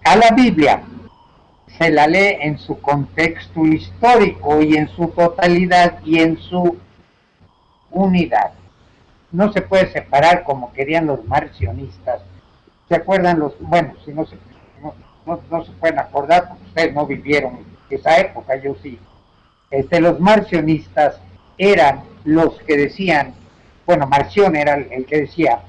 A la Biblia se la lee en su contexto histórico y en su totalidad y en su unidad. No se puede separar como querían los marcionistas. ¿Se acuerdan los? Bueno, si no se, no se pueden acordar porque ustedes no vivieron esa época, yo sí. Los marcionistas eran los que decían, bueno, Marción era el que decía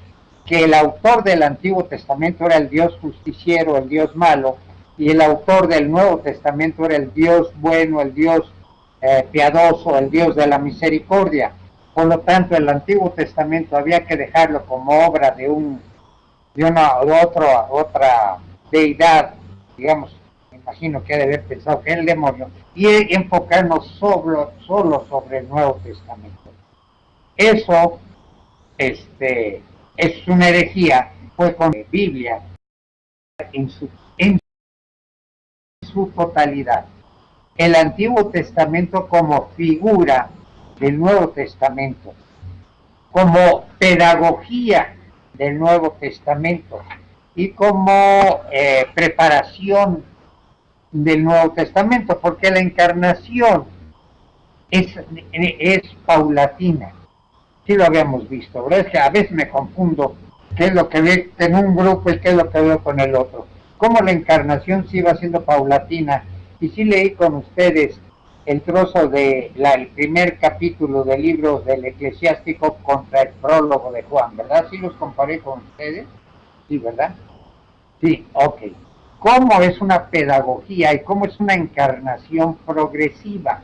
que el autor del Antiguo Testamento era el Dios justiciero, el Dios malo, y el autor del Nuevo Testamento era el Dios bueno, el Dios piadoso, el Dios de la misericordia. Por lo tanto, el Antiguo Testamento había que dejarlo como obra de otra deidad, digamos, me imagino que ha de haber pensado que es el demonio, y enfocarnos solo sobre el Nuevo Testamento. Eso es una herejía, fue con la Biblia en su totalidad. El Antiguo Testamento como figura del Nuevo Testamento, como pedagogía del Nuevo Testamento y como preparación del Nuevo Testamento, porque la encarnación es paulatina. Sí lo habíamos visto, ¿verdad? Es que a veces me confundo qué es lo que veo en un grupo y qué es lo que veo con el otro. Cómo la encarnación sí va siendo paulatina. Y sí leí con ustedes el trozo de el primer capítulo del libro del Eclesiástico contra el prólogo de Juan, ¿verdad? Sí los comparé con ustedes, sí, ¿verdad? Sí, ok. Cómo es una pedagogía y cómo es una encarnación progresiva.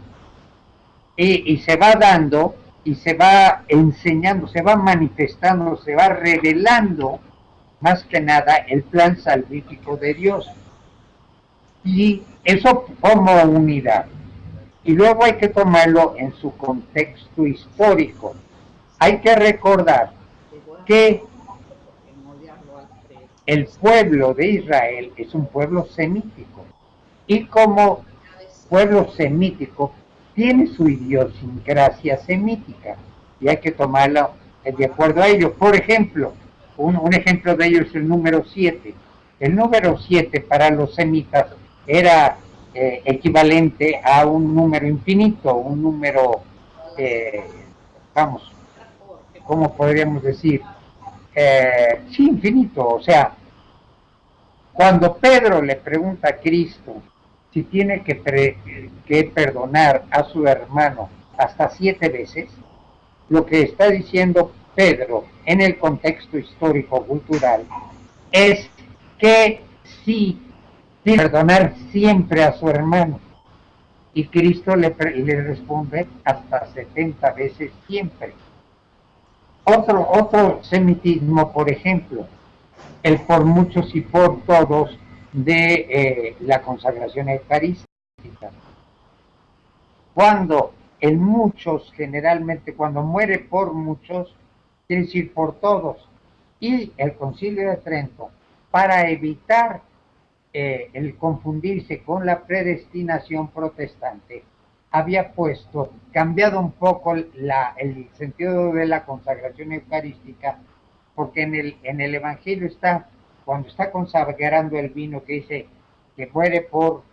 Y se va dando y se va enseñando, se va manifestando, se va revelando más que nada el plan salvífico de Dios. Y eso como unidad. Y luego hay que tomarlo en su contexto histórico. Hay que recordar que el pueblo de Israel es un pueblo semítico. Y como pueblo semítico tiene su idiosincrasia semítica y hay que tomarlo de acuerdo a ello. Por ejemplo, un ejemplo de ello es el número 7. El número 7 para los semitas era equivalente a un número infinito, un número, eh, vamos, ¿cómo podríamos decir? Sí, infinito. O sea, cuando Pedro le pregunta a Cristo si tiene que perdonar a su hermano hasta 7 veces, lo que está diciendo Pedro en el contexto histórico-cultural es que sí tiene que perdonar siempre a su hermano. Y Cristo le responde hasta 70 veces siempre. Otro semitismo, por ejemplo, el por muchos y por todos de la consagración eucarística. Cuando el muchos, generalmente cuando muere por muchos, quiere decir por todos. Y el Concilio de Trento, para evitar el confundirse con la predestinación protestante, había cambiado un poco el sentido de la consagración eucarística, porque en el Evangelio está, cuando está consagrando el vino, que dice que muere por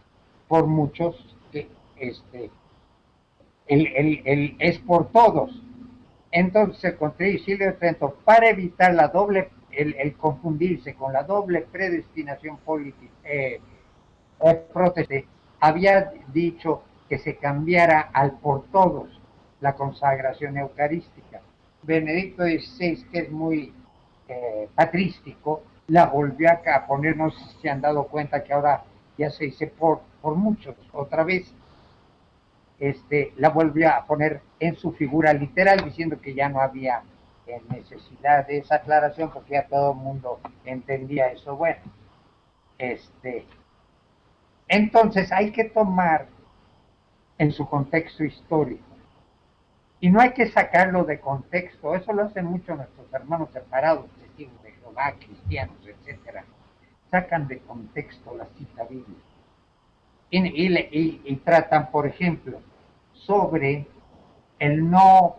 muchos, que es por todos. Entonces el Concilio de Trento, para evitar el confundirse con la doble predestinación política, protestante, había dicho que se cambiara al por todos la consagración eucarística. Benedicto XVI, que es muy patrístico, la volvió a poner, no sé si se han dado cuenta que ahora ya se dice por muchos, otra vez, la volvió a poner en su figura literal, diciendo que ya no había necesidad de esa aclaración porque ya todo el mundo entendía eso. Bueno, entonces hay que tomar en su contexto histórico y no hay que sacarlo de contexto. Eso lo hacen mucho nuestros hermanos separados, testigos de Jehová, cristianos, etcétera. Sacan de contexto la cita bíblica y tratan, por ejemplo, sobre el no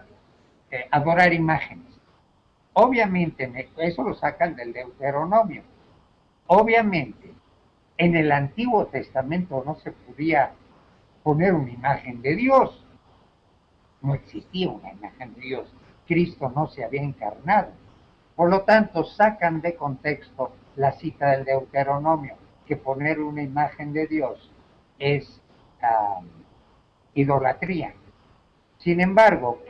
adorar imágenes. Obviamente, eso lo sacan del Deuteronomio. Obviamente, En el Antiguo Testamento no se podía poner una imagen de Dios, no existía una imagen de Dios, Cristo no se había encarnado. Por lo tanto, sacan de contexto la cita del Deuteronomio, que poner una imagen de Dios es idolatría. Sin embargo,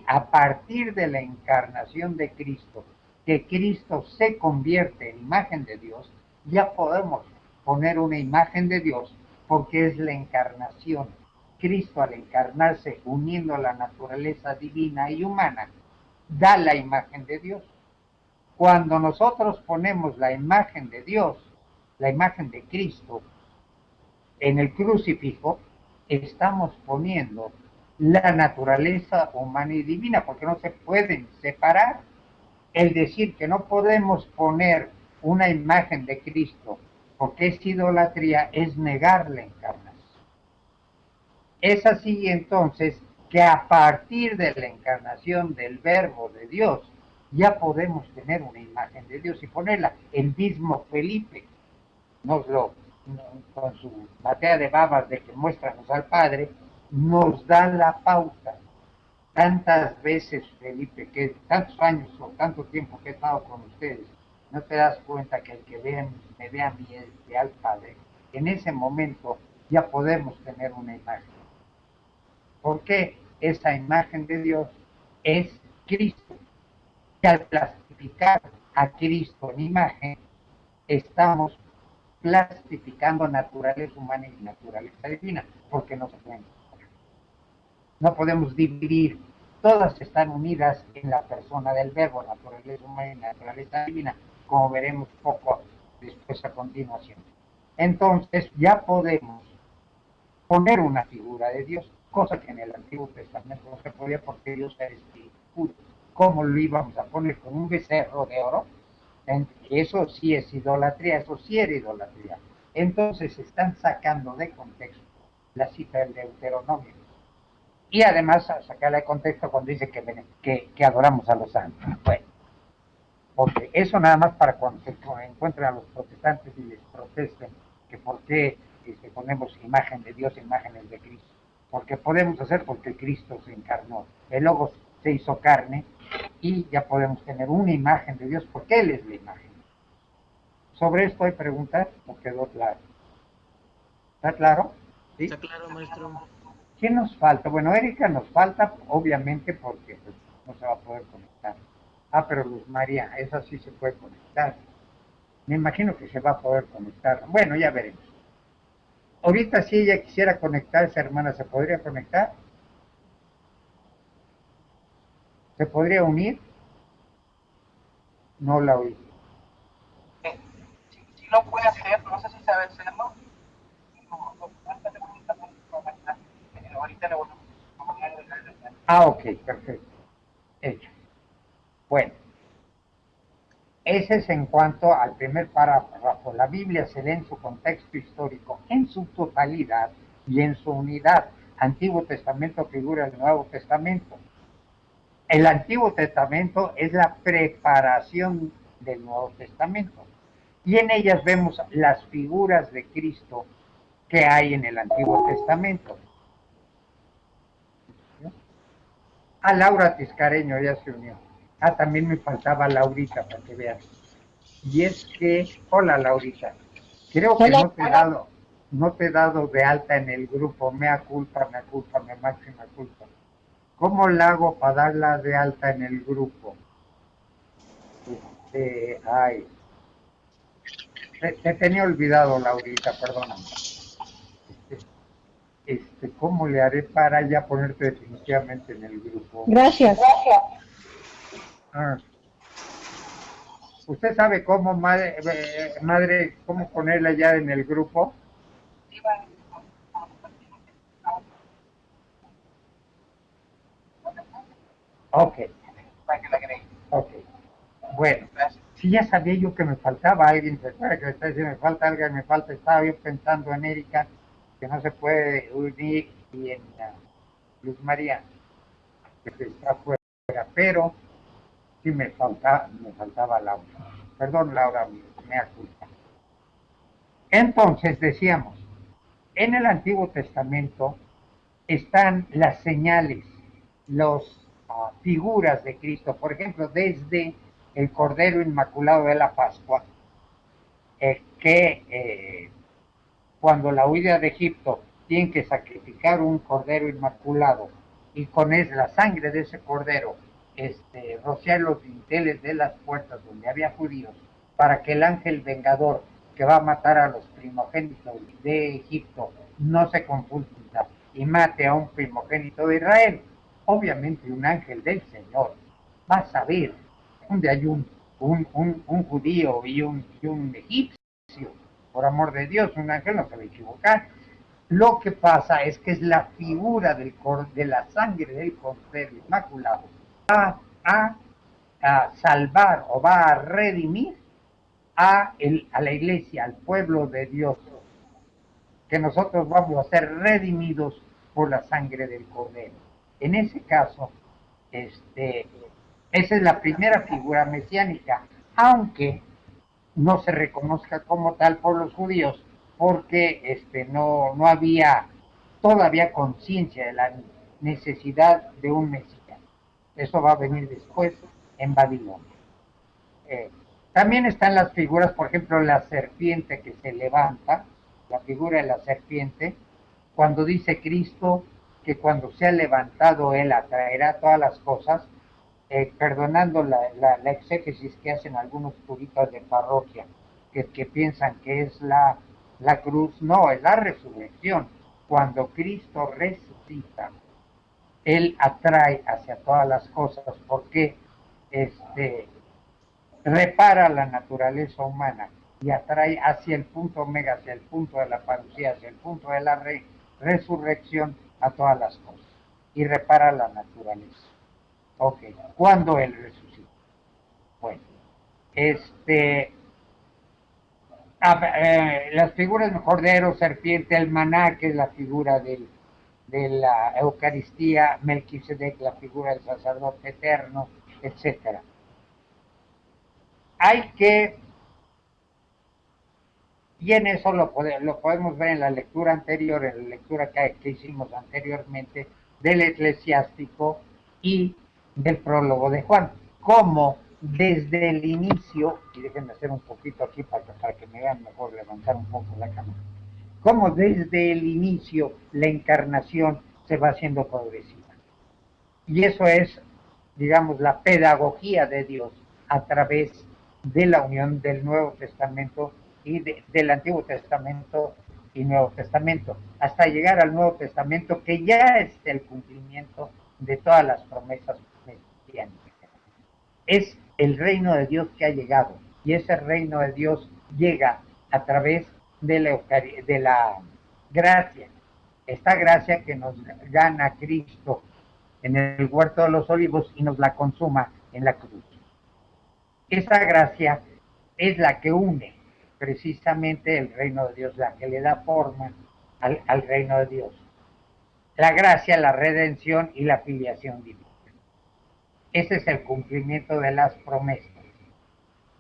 a partir de la encarnación de Cristo, que Cristo se convierte en imagen de Dios, ya podemos poner una imagen de Dios porque es la encarnación. Cristo, al encarnarse uniendo la naturaleza divina y humana, da la imagen de Dios. Cuando nosotros ponemos la imagen de Dios, la imagen de Cristo, en el crucifijo, estamos poniendo la naturaleza humana y divina, porque no se pueden separar. El decir que no podemos poner una imagen de Cristo porque es idolatría es negar la encarnación. Es así entonces que a partir de la encarnación del Verbo de Dios ya podemos tener una imagen de Dios y ponerla. El mismo Felipe nos lo, con su batea de babas de que muéstranos al Padre, nos da la pauta. Tantas veces, Felipe, que tantos años o tanto tiempo que he estado con ustedes, no te das cuenta que el que me ve a mí ve al Padre. En ese momento ya podemos tener una imagen. Porque esa imagen de Dios es Cristo. Y al plastificar a Cristo en imagen, estamos plastificando naturaleza humana y naturaleza divina, porque no se pueden. No podemos dividir, todas están unidas en la persona del Verbo, naturaleza humana y naturaleza divina, como veremos poco después a continuación. Entonces ya podemos poner una figura de Dios, cosa que en el Antiguo Testamento no se podía porque Dios era espíritu puro. ¿Cómo lo íbamos a poner con un becerro de oro? Eso sí es idolatría, eso sí era idolatría. Entonces están sacando de contexto la cita del Deuteronomio. Y además sacarla de contexto cuando dice que adoramos a los santos. Bueno, porque eso nada más para cuando se encuentren a los protestantes y les protesten que por qué ponemos imagen de Dios, imágenes de Cristo. Porque podemos hacer porque Cristo se encarnó. El Logos se hizo carne y ya podemos tener una imagen de Dios porque Él es la imagen. Sobre esto hay preguntas, ¿no quedó claro? ¿Está claro? ¿Sí? Está claro, maestro. ¿Qué nos falta? Bueno, Erika nos falta, obviamente, porque pues, no se va a poder conectar. Ah, pero Luz María, esa sí se puede conectar. Me imagino que se va a poder conectar. Bueno, ya veremos. Ahorita si ella quisiera conectarse, hermana, ¿se podría conectar? ¿Se podría unir? No la oí. Sí lo puede hacer, no sé si sabe hacerlo. Ahorita le volvemos a poner Ah, ok, perfecto. Hecho. Bueno, ese es en cuanto al primer párrafo. La Biblia se lee en su contexto histórico, en su totalidad y en su unidad. Antiguo Testamento figura el Nuevo Testamento. El Antiguo Testamento es la preparación del Nuevo Testamento. Y en ellas vemos las figuras de Cristo que hay en el Antiguo Testamento. Ah, Laura Tiscareño ya se unió. Ah, también me faltaba Laurita, para que vean. Y es que, hola Laurita, creo que no te he dado de alta en el grupo, mea culpa, máxima culpa. ¿Cómo la hago para darla de alta en el grupo? Ay, te tenía olvidado, Laurita, perdóname. ¿Cómo le haré para ya ponerte definitivamente en el grupo? Gracias. Ah, ¿usted sabe cómo, madre, cómo ponerla ya en el grupo? Ok, para que la agregue. ok. Bueno, si ya sabía yo que me faltaba alguien, ¿se acuerda que me está diciendo, me falta alguien, me falta? Estaba yo pensando en Erika, que no se puede unir, y en Luz María, que está fuera, pero sí me faltaba Laura. Perdón, Laura, me culpa. Entonces decíamos, en el Antiguo Testamento están las señales, las figuras de Cristo, por ejemplo, desde el Cordero Inmaculado de la Pascua, que cuando la huida de Egipto tienen que sacrificar un Cordero Inmaculado y con la sangre de ese Cordero rociar los dinteles de las puertas donde había judíos para que el ángel vengador que va a matar a los primogénitos de Egipto no se confunda y mate a un primogénito de Israel. Obviamente un ángel del Señor va a saber dónde hay un judío y un egipcio. Por amor de Dios, un ángel no se va a equivocar. Lo que pasa es que es la figura de la sangre del Cordero Inmaculado a, a salvar o va a redimir a la iglesia, al pueblo de Dios, que nosotros vamos a ser redimidos por la sangre del Cordero. En ese caso, esa es la primera figura mesiánica, aunque no se reconozca como tal por los judíos, porque no había todavía conciencia de la necesidad de un Mesías. Eso va a venir después en Babilonia. También están las figuras, por ejemplo, la serpiente que se levanta, la figura de la serpiente, cuando dice Cristo que cuando sea levantado Él atraerá todas las cosas, perdonando la exégesis que hacen algunos turistas de parroquia, que piensan que es la cruz, no, es la resurrección. Cuando Cristo resucita, Él atrae hacia todas las cosas, porque repara la naturaleza humana y atrae hacia el punto omega, hacia el punto de la parucía, hacia el punto de la resurrección a todas las cosas y repara la naturaleza. Ok, ¿cuándo Él resucita? Bueno, las figuras de Cordero, serpiente, el maná, que es la figura de la Eucaristía, Melquisedec, la figura del sacerdote eterno, etcétera. Hay que, y en eso lo podemos ver en la lectura anterior, en la lectura que hicimos anteriormente, del eclesiástico y del prólogo de Juan, como desde el inicio, y déjenme hacer un poquito aquí para que me vean mejor, levantar un poco la cámara, como desde el inicio la encarnación se va haciendo progresiva. Y eso es, digamos, la pedagogía de Dios a través de la unión del Nuevo Testamento y del Antiguo Testamento y Nuevo Testamento, hasta llegar al Nuevo Testamento, que ya es el cumplimiento de todas las promesas mesiánicas. Es el reino de Dios que ha llegado, y ese reino de Dios llega a través de la gracia, esta gracia que nos gana Cristo en el huerto de los olivos y nos la consuma en la cruz. Esa gracia es la que une precisamente el reino de Dios, la que le da forma al reino de Dios. La gracia, la redención y la filiación divina. Ese es el cumplimiento de las promesas.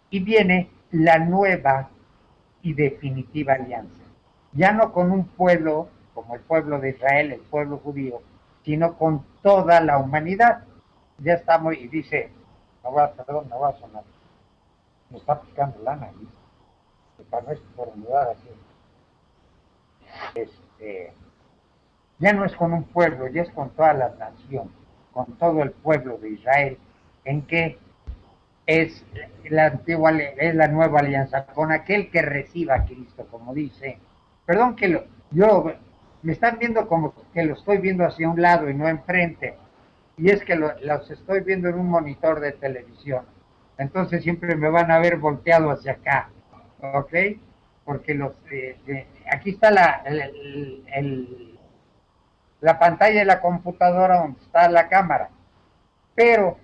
Y viene la nueva y definitiva alianza. Ya no con un pueblo como el pueblo de Israel, el pueblo judío, sino con toda la humanidad. Ya estamos, y dice, no va a sonar, me está picando la nariz, para no estornudar así. Ya no es con un pueblo, ya es con toda la nación, con todo el pueblo de Israel, en que es es la nueva alianza, con aquel que reciba a Cristo, como dice. Perdón que me están viendo como que lo estoy viendo hacia un lado y no enfrente, y es que los estoy viendo en un monitor de televisión, entonces siempre me van a ver volteado hacia acá, ¿ok? Porque aquí está la pantalla de la computadora donde está la cámara, pero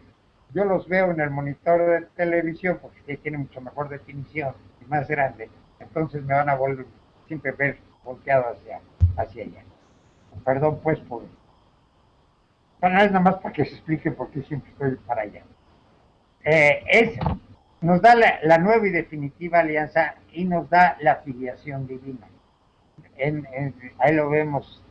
yo los veo en el monitor de televisión porque tiene mucho mejor definición y más grande, entonces me van a volver siempre ver volteado hacia allá. Perdón pues por... Bueno, es nada más para que se explique por qué siempre estoy para allá. Es nos da la nueva y definitiva alianza y nos da la filiación divina. Ahí lo vemos.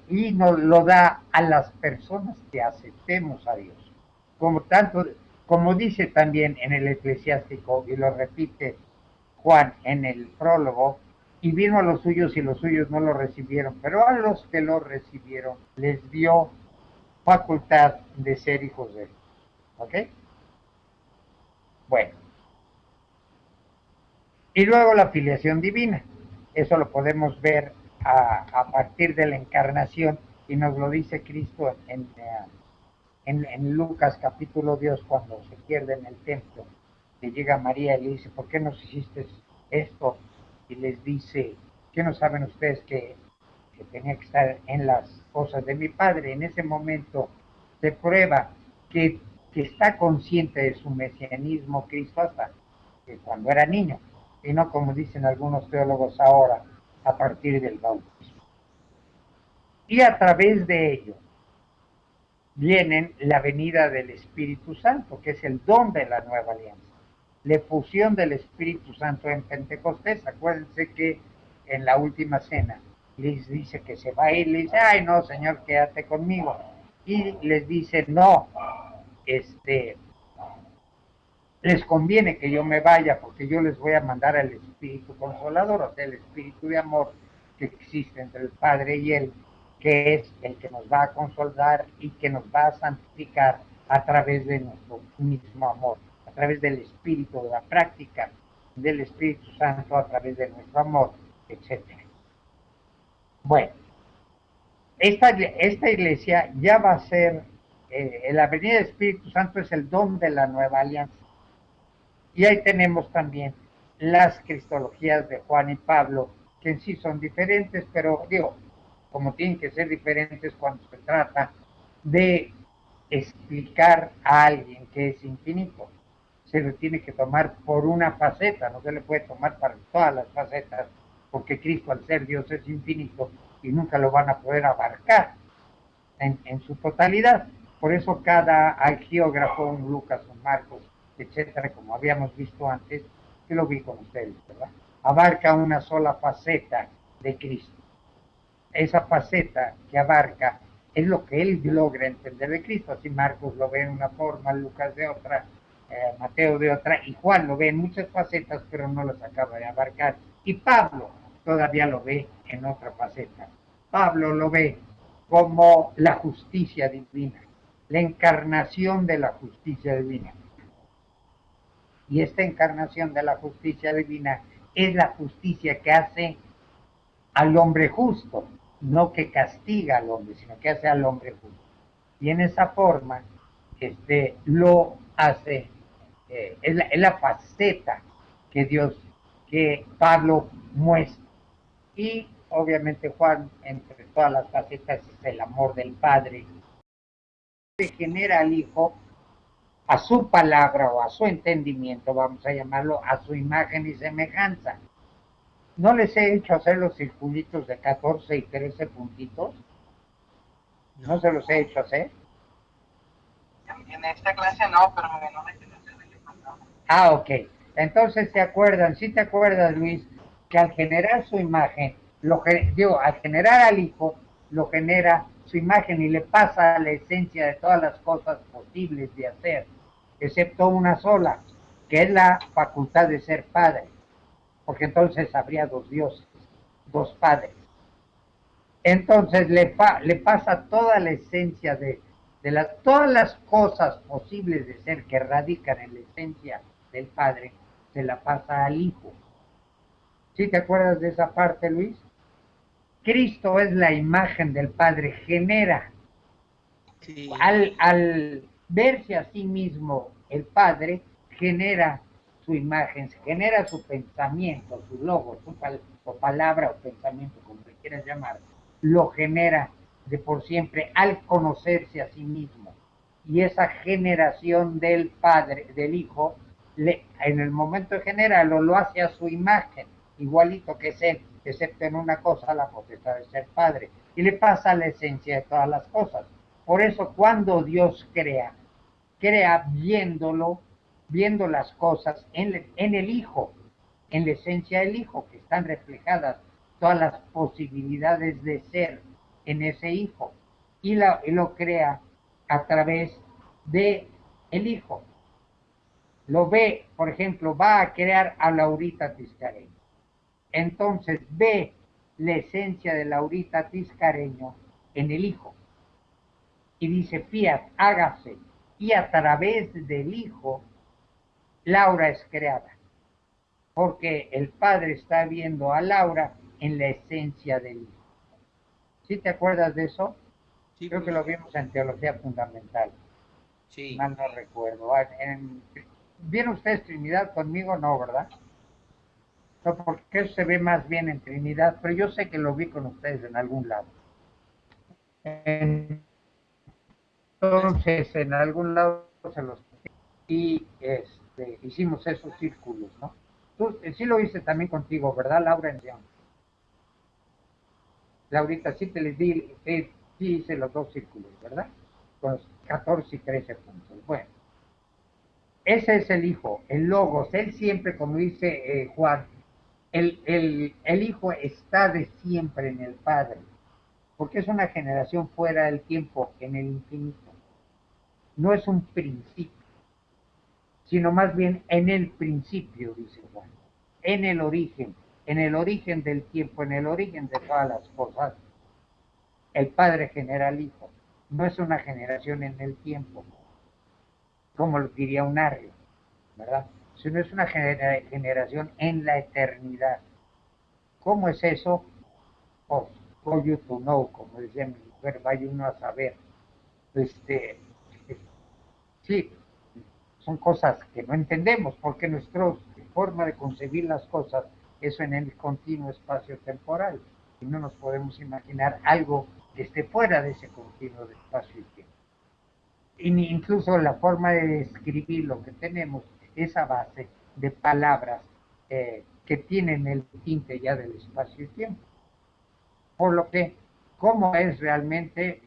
Y nos lo da a las personas que aceptemos a Dios. Como dice también en el Eclesiástico, y lo repite Juan en el prólogo, y vino a los suyos y los suyos no lo recibieron, pero a los que lo recibieron les dio facultad de ser hijos de Él. ¿Ok? Bueno. Y luego la filiación divina. Eso lo podemos ver a partir de la encarnación y nos lo dice Cristo en Lucas capítulo 2 cuando se pierde en el templo. Le llega María y le dice, ¿por qué nos hiciste esto? Y les dice, ¿qué no saben ustedes que tenía que estar en las cosas de mi Padre? En ese momento se prueba que está consciente de su mesianismo Cristo hasta que cuando era niño, y no como dicen algunos teólogos ahora, a partir del bautismo. Y a través de ello viene la venida del Espíritu Santo, que es el don de la nueva alianza. La efusión del Espíritu Santo en Pentecostés. Acuérdense que en la última cena les dice que se va a ir, les dice, ay no, Señor, quédate conmigo. Y les dice, no, les conviene que yo me vaya porque yo les voy a mandar al Espíritu Consolador, o sea, el Espíritu de amor que existe entre el Padre y Él, que es el que nos va a consolar y que nos va a santificar a través de nuestro mismo amor, a través del Espíritu, de la práctica del Espíritu Santo, a través de nuestro amor, etc. Bueno, esta iglesia ya va a ser, la venida del Espíritu Santo es el don de la nueva alianza. Y ahí tenemos también las cristologías de Juan y Pablo, que en sí son diferentes, pero digo, como tienen que ser diferentes cuando se trata de explicar a alguien que es infinito. Se le tiene que tomar por una faceta, no se le puede tomar para todas las facetas, porque Cristo al ser Dios es infinito y nunca lo van a poder abarcar en su totalidad. Por eso cada geógrafo, un Lucas, un Marcos, etcétera, como habíamos visto antes, que lo vi con ustedes, ¿verdad? Abarca una sola faceta de Cristo. Esa faceta que abarca es lo que él logra entender de Cristo. Así Marcos lo ve en una forma, Lucas de otra, Mateo de otra, y Juan lo ve en muchas facetas, pero no las acaba de abarcar. Y Pablo todavía lo ve en otra faceta. Pablo lo ve como la justicia divina, la encarnación de la justicia divina. Y esta encarnación de la justicia divina es la justicia que hace al hombre justo, no que castiga al hombre, sino que hace al hombre justo. Y en esa forma lo hace, es la faceta que Pablo muestra. Y obviamente Juan, entre todas las facetas, es el amor del Padre. Se genera al Hijo a su palabra o a su entendimiento, vamos a llamarlo, a su imagen y semejanza. ¿No les he hecho hacer los circulitos de 14 y 13 puntitos? ¿No se los he hecho hacer? En esta clase no, pero me ganó la intención de que pasaba. Ah, ok. Entonces se acuerdan, si te acuerdas, Luis, que al generar su imagen, al generar al Hijo, lo genera su imagen y le pasa la esencia de todas las cosas posibles de hacer, excepto una sola, que es la facultad de ser padre, porque entonces habría dos dioses, dos padres. Entonces le pasa toda la esencia de todas las cosas posibles de ser que radican en la esencia del Padre, se la pasa al Hijo. ¿Sí te acuerdas de esa parte, Luis? Cristo es la imagen del Padre, genera. Sí. Al verse a sí mismo el Padre, genera su imagen, genera su pensamiento, su logo, o palabra o pensamiento, como le quieras llamar, lo genera de por siempre al conocerse a sí mismo. Y esa generación del Padre, del Hijo, en el momento de generarlo, lo hace a su imagen, igualito que es Él, excepto en una cosa, la potestad de ser Padre. Y le pasa la esencia de todas las cosas. Por eso cuando Dios crea viéndolo viendo las cosas en el Hijo, en la esencia del Hijo, que están reflejadas todas las posibilidades de ser en ese Hijo, y lo crea a través de el Hijo. Lo ve, por ejemplo, va a crear a Laurita Tiscareño. Entonces ve la esencia de Laurita Tiscareño en el Hijo. Y dice, fiat, hágase. Y a través del Hijo, Laura es creada. Porque el Padre está viendo a Laura en la esencia del Hijo. ¿Sí te acuerdas de eso? Sí, Creo que lo vimos en Teología Fundamental. sí. Mal no recuerdo. ¿Vieron ustedes Trinidad conmigo? No, ¿verdad? No, porque eso se ve más bien en Trinidad, pero yo sé que lo vi con ustedes en algún lado. Entonces, en algún lado se los y hicimos esos círculos, ¿no? Tú sí lo hice también contigo, ¿verdad, Laura? Laurita, sí te les di, sí hice los dos círculos, ¿verdad? Con los 14 y 13 puntos. Bueno, ese es el Hijo, el Logos. Él siempre, como dice Juan, el Hijo está de siempre en el Padre, porque es una generación fuera del tiempo, en el infinito. No es un principio, sino más bien en el principio, dice Juan, en el origen del tiempo, en el origen de todas las cosas. El Padre genera al Hijo. No es una generación en el tiempo, como lo diría un arrio, ¿verdad? Sino es una generación en la eternidad. ¿Cómo es eso? Oh, for you to know, como decía mi mujer, vaya uno a saber. Este, sí, son cosas que no entendemos, porque nuestra forma de concebir las cosas es en el continuo espacio temporal, y no nos podemos imaginar algo que esté fuera de ese continuo de espacio y tiempo. Incluso la forma de describir lo que tenemos es a base de palabras que tienen el tinte ya del espacio y tiempo. Por lo que, ¿cómo es realmente?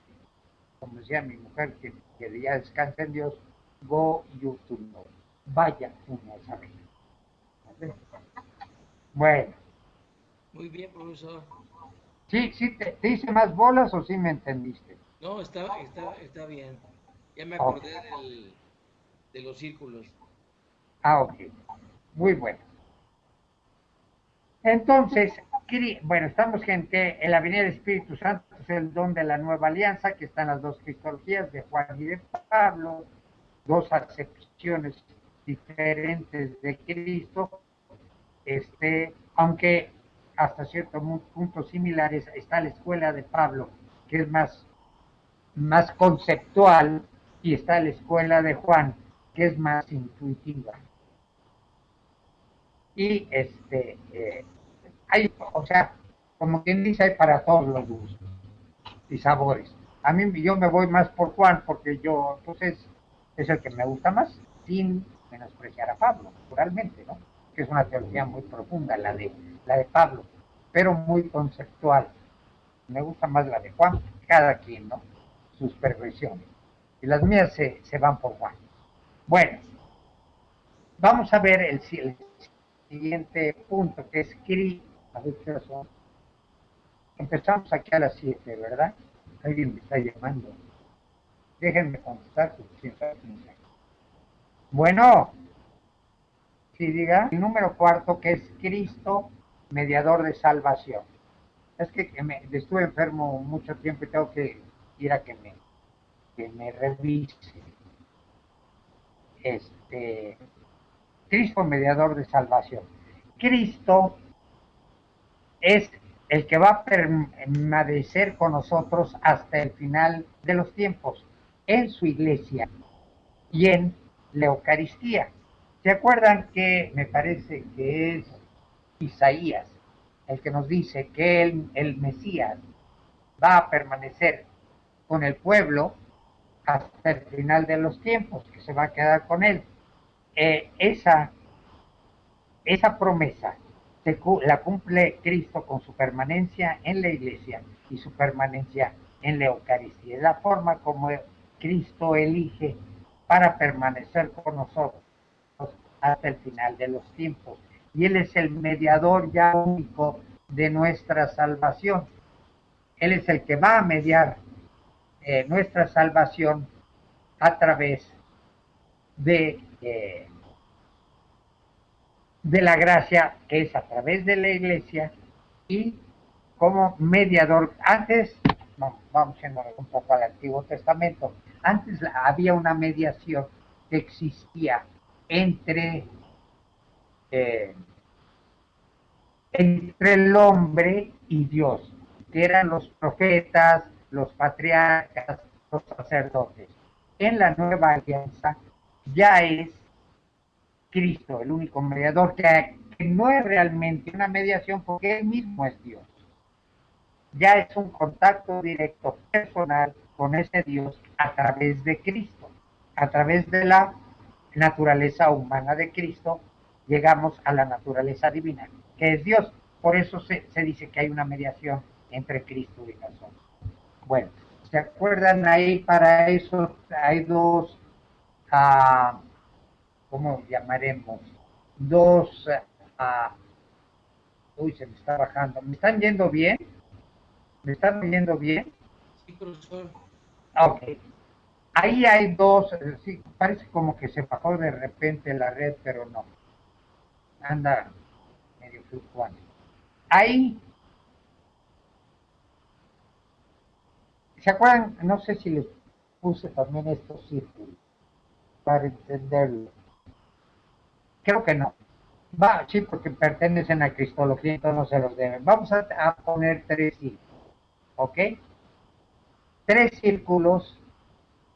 Como decía mi mujer, que ya descansa en Dios, go you to know. Vaya uno a saber. ¿Vale? Bueno, Muy bien, profesor. ¿sí, te hice más bolas o sí me entendiste? No, está bien. Ya me Ok. acordé de los círculos. Ok. Muy bueno. Entonces, bueno, estamos en que en la venida del Espíritu Santo es el don de la nueva alianza, que están las dos cristologías de Juan y de Pablo, dos acepciones diferentes de Cristo, aunque hasta cierto punto similares. Está la escuela de Pablo, que es más conceptual, y está la escuela de Juan, que es más intuitiva. Y hay, o sea, como quien dice, hay para todos los gustos y sabores. A mí yo me voy más por Juan porque yo, pues es el que me gusta más, sin menospreciar a Pablo, naturalmente, ¿no? Que es una teología muy profunda, la de Pablo, pero muy conceptual. Me gusta más la de Juan, cada quien, ¿no? Sus perversiones. Y las mías se van por Juan. Bueno, vamos a ver el siguiente punto, que es Cri. A ver qué son. Empezamos aquí a las 7, ¿verdad? Alguien me está llamando. Déjenme contestar quién sabe quién sea. Bueno, sí, diga. El número cuarto, que es Cristo, mediador de salvación. Es que estuve enfermo mucho tiempo y tengo que ir a que me revise. Este, Cristo, mediador de salvación. Cristo es el que va a permanecer con nosotros hasta el final de los tiempos, en su iglesia y en la Eucaristía. ¿Se acuerdan que me parece que es Isaías el que nos dice que el Mesías va a permanecer con el pueblo hasta el final de los tiempos, que se va a quedar con él? Esa promesa la cumple Cristo con su permanencia en la iglesia y su permanencia en la Eucaristía. Es la forma como Cristo elige para permanecer con nosotros. hasta el final de los tiempos. Y Él es el mediador ya único de nuestra salvación. Él es el que va a mediar nuestra salvación a través de la gracia, que es a través de la iglesia, y como mediador. Antes, vamos yendo un poco al Antiguo Testamento, antes había una mediación que existía entre el hombre y Dios, que eran los profetas, los patriarcas, los sacerdotes. En la nueva alianza ya es Cristo, el único mediador, que no es realmente una mediación porque Él mismo es Dios. Ya es un contacto directo, personal, con ese Dios a través de Cristo. A través de la naturaleza humana de Cristo, llegamos a la naturaleza divina, que es Dios. Por eso se dice que hay una mediación entre Cristo y nosotros. Bueno, ¿se acuerdan ahí? Para eso hay dos, ¿cómo llamaremos? Dos, uy, se me está bajando. ¿Me están yendo bien? ¿Me están oyendo bien? Sí, profesor. Ok. Ahí hay dos, sí, parece como que se bajó de repente la red, pero no. Anda medio fluctuante. Ahí, ¿se acuerdan? No sé si les puse también estos círculos para entenderlo. Creo que no. Va, sí, porque pertenecen a Cristología, entonces no se los deben. Vamos a poner tres círculos, ¿ok? Tres círculos.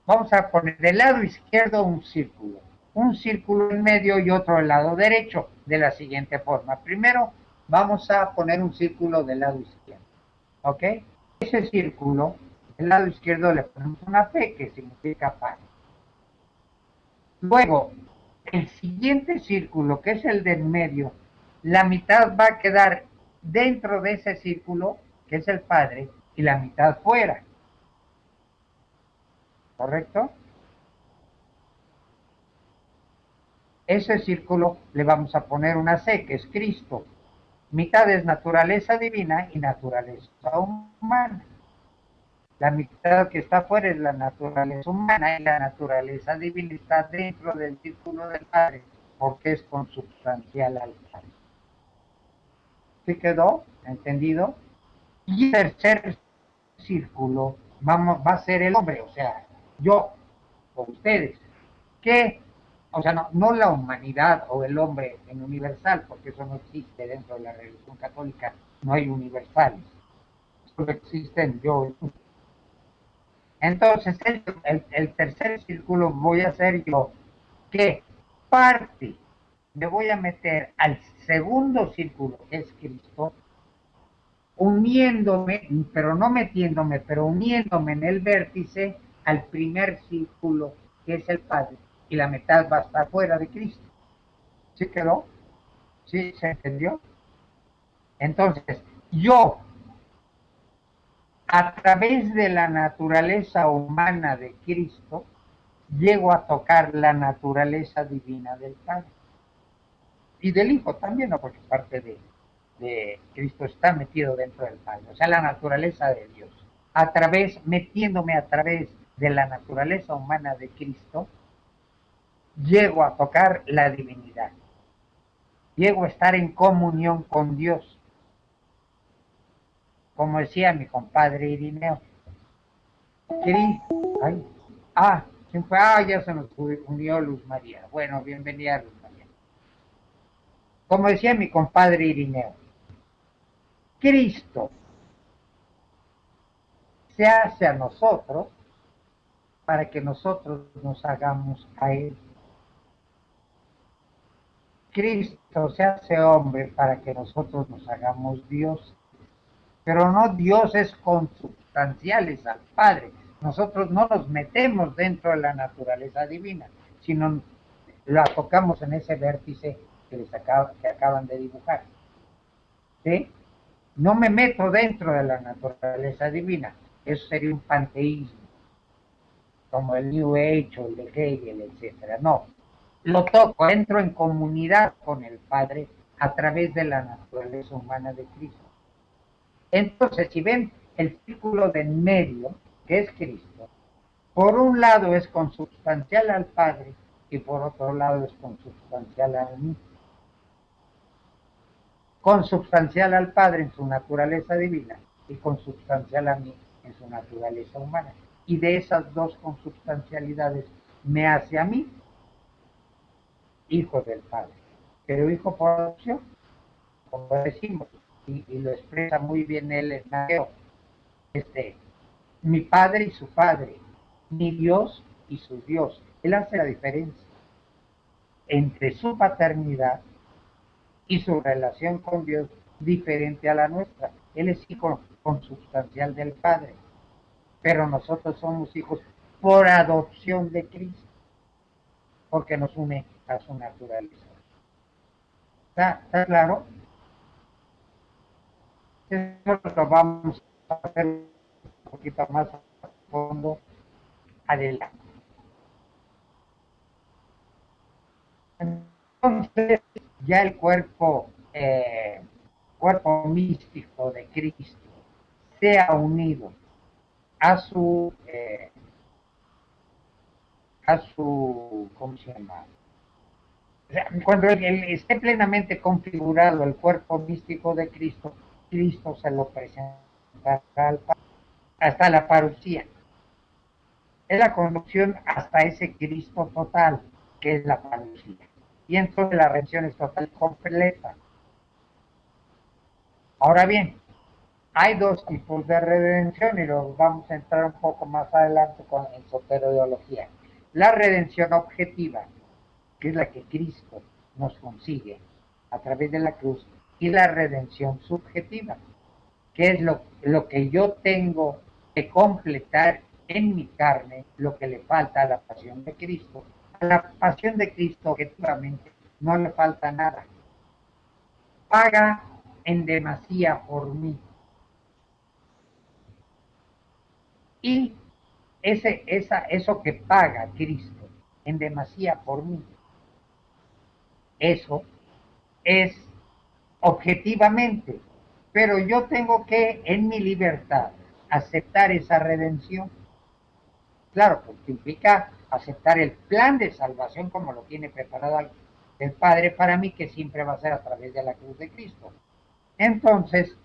Vamos a poner del lado izquierdo un círculo en medio y otro del lado derecho, de la siguiente forma. Primero vamos a poner un círculo del lado izquierdo, ¿ok? Ese círculo, del lado izquierdo le ponemos una P, que significa Padre. Luego, el siguiente círculo, que es el del medio, la mitad va a quedar dentro de ese círculo, que es el Padre, y la mitad fuera. ¿Correcto? Ese círculo le vamos a poner una C, que es Cristo. Mitad es naturaleza divina y naturaleza humana. La mitad que está fuera es la naturaleza humana y la naturaleza divina está dentro del círculo del Padre, porque es consubstancial al Padre. ¿Sí quedó? ¿Entendido? Y el tercer círculo va a ser el hombre, o sea, yo o ustedes, que, o sea, no la humanidad o el hombre en universal, porque eso no existe dentro de la religión católica, no hay universales, solo existen yo y tú. Entonces, el tercer círculo voy a hacer yo, que parte me voy a meter al segundo círculo, que es Cristo, uniéndome, pero no metiéndome, pero uniéndome en el vértice al primer círculo, que es el Padre, y la mitad va a estar fuera de Cristo. ¿Sí quedó? ¿Sí se entendió? Entonces, yo, a través de la naturaleza humana de Cristo, llego a tocar la naturaleza divina del Padre. Y del Hijo también, ¿no? Porque parte de Cristo está metido dentro del Padre, o sea, la naturaleza de Dios. Metiéndome a través de la naturaleza humana de Cristo, llego a tocar la divinidad. Llego a estar en comunión con Dios. Como decía mi compadre Irineo. Ya se nos unió Luz María. Bueno, bienvenida Luz María. Como decía mi compadre Irineo, Cristo se hace a nosotros para que nosotros nos hagamos a Él. Cristo se hace hombre para que nosotros nos hagamos Dios. Pero no dioses consubstanciales al Padre. Nosotros no nos metemos dentro de la naturaleza divina, sino la tocamos en ese vértice que acaban de dibujar. ¿Sí? No me meto dentro de la naturaleza divina. Eso sería un panteísmo, como el New Age o el de Hegel, etc. No. lo toco, entro en comunidad con el Padre a través de la naturaleza humana de Cristo. Entonces, si ven el círculo de en medio, que es Cristo, por un lado es consubstancial al Padre y por otro lado es consubstancial a mí. Consubstancial al Padre en su naturaleza divina y consubstancial a mí en su naturaleza humana. Y de esas dos consubstancialidades me hace a mí hijo del Padre, pero hijo por adopción, como decimos, y lo expresa muy bien él en Mateo, mi Padre y su Padre, mi Dios y su Dios. Él hace la diferencia entre su paternidad y su relación con Dios diferente a la nuestra. Él es hijo consubstancial del Padre, pero nosotros somos hijos por adopción de Cristo, porque nos une a su naturaleza. ¿Está claro? Eso lo vamos a hacer un poquito más a fondo adelante. Entonces, ya el cuerpo místico de Cristo se ha unido a su, ¿cómo se llama? O sea, cuando esté plenamente configurado el cuerpo místico de Cristo, Cristo se lo presentará al Padre, hasta la parucía. Es la conducción hasta ese Cristo total, que es la parucía. Y entonces la redención es total y completa. Ahora bien, hay dos tipos de redención y los vamos a entrar un poco más adelante con el soteriología. La redención objetiva, que es la que Cristo nos consigue a través de la cruz, y la redención subjetiva, que es lo que yo tengo que completar en mi carne, lo que le falta a la pasión de Cristo. A la pasión de Cristo, objetivamente, no le falta nada. Paga en demasía por mí. Y eso que paga Cristo en demasía por mí, eso es objetivamente, pero yo tengo que en mi libertad aceptar esa redención. Claro, porque implica aceptar el plan de salvación como lo tiene preparado el Padre para mí, que siempre va a ser a través de la cruz de Cristo. Entonces,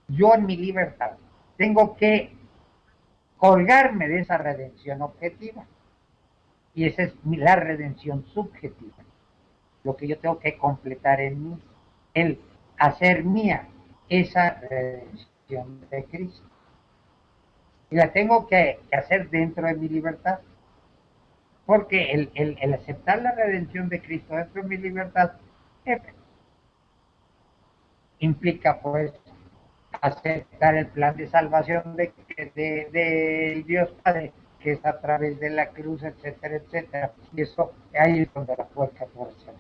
yo en mi libertad tengo que colgarme de esa redención objetiva. Y esa es la redención subjetiva. Lo que yo tengo que completar en mí, el hacer mía esa redención de Cristo. Y la tengo que hacer dentro de mi libertad. Porque el aceptar la redención de Cristo dentro de mi libertad implica pues aceptar el plan de salvación de Dios Padre, que es a través de la cruz, etcétera, etcétera. Y eso ahí es donde la puerta torce.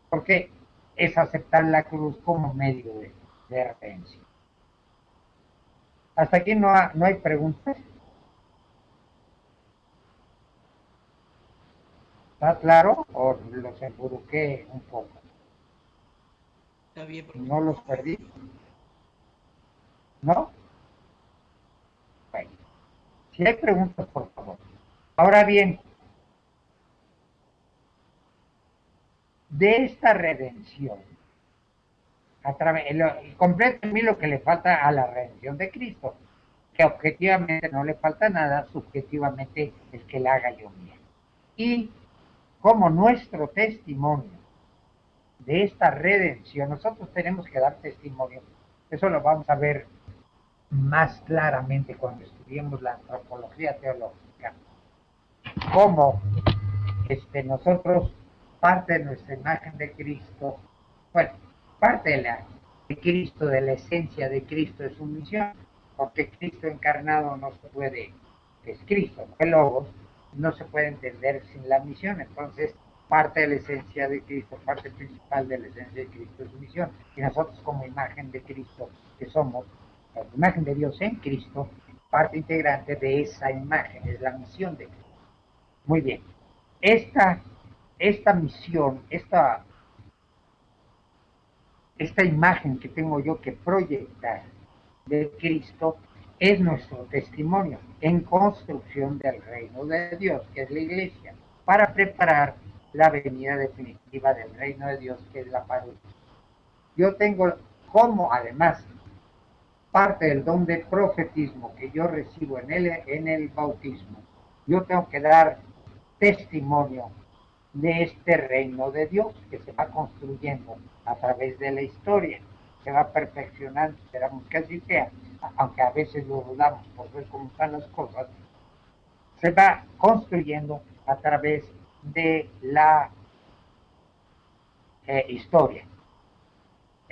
Porque es aceptar la cruz como medio de redención. Hasta aquí no hay preguntas. ¿Está claro? ¿O los emburuqué un poco? Está bien, profesor. ¿No los perdí? ¿No? Bueno, si hay preguntas, por favor. Ahora bien, de esta redención, completo en mí lo que le falta a la redención de Cristo, que objetivamente no le falta nada, subjetivamente es que la haga yo mía. Y como nuestro testimonio de esta redención, nosotros tenemos que dar testimonio. Eso lo vamos a ver más claramente cuando estudiemos la antropología teológica. Cómo nosotros, parte de nuestra imagen de Cristo, bueno, parte de Cristo, de la esencia de Cristo es su misión, porque Cristo encarnado no se puede, es Cristo, no es Logos, no se puede entender sin la misión. Entonces, parte de la esencia de Cristo, parte principal de la esencia de Cristo es su misión. Y nosotros como imagen de Cristo, que somos la imagen de Dios en Cristo, parte integrante de esa imagen, es la misión de Cristo. Muy bien. Esta esta misión, esta imagen que tengo yo que proyectar de Cristo es nuestro testimonio en construcción del reino de Dios, que es la iglesia, para preparar la venida definitiva del reino de Dios, que es la parusia. Yo tengo como, además, parte del don de profetismo que yo recibo en el bautismo, yo tengo que dar testimonio de este reino de Dios que se va construyendo a través de la historia, se va perfeccionando, esperamos que así sea, aunque a veces lo dudamos por ver cómo están las cosas, se va construyendo a través de la historia.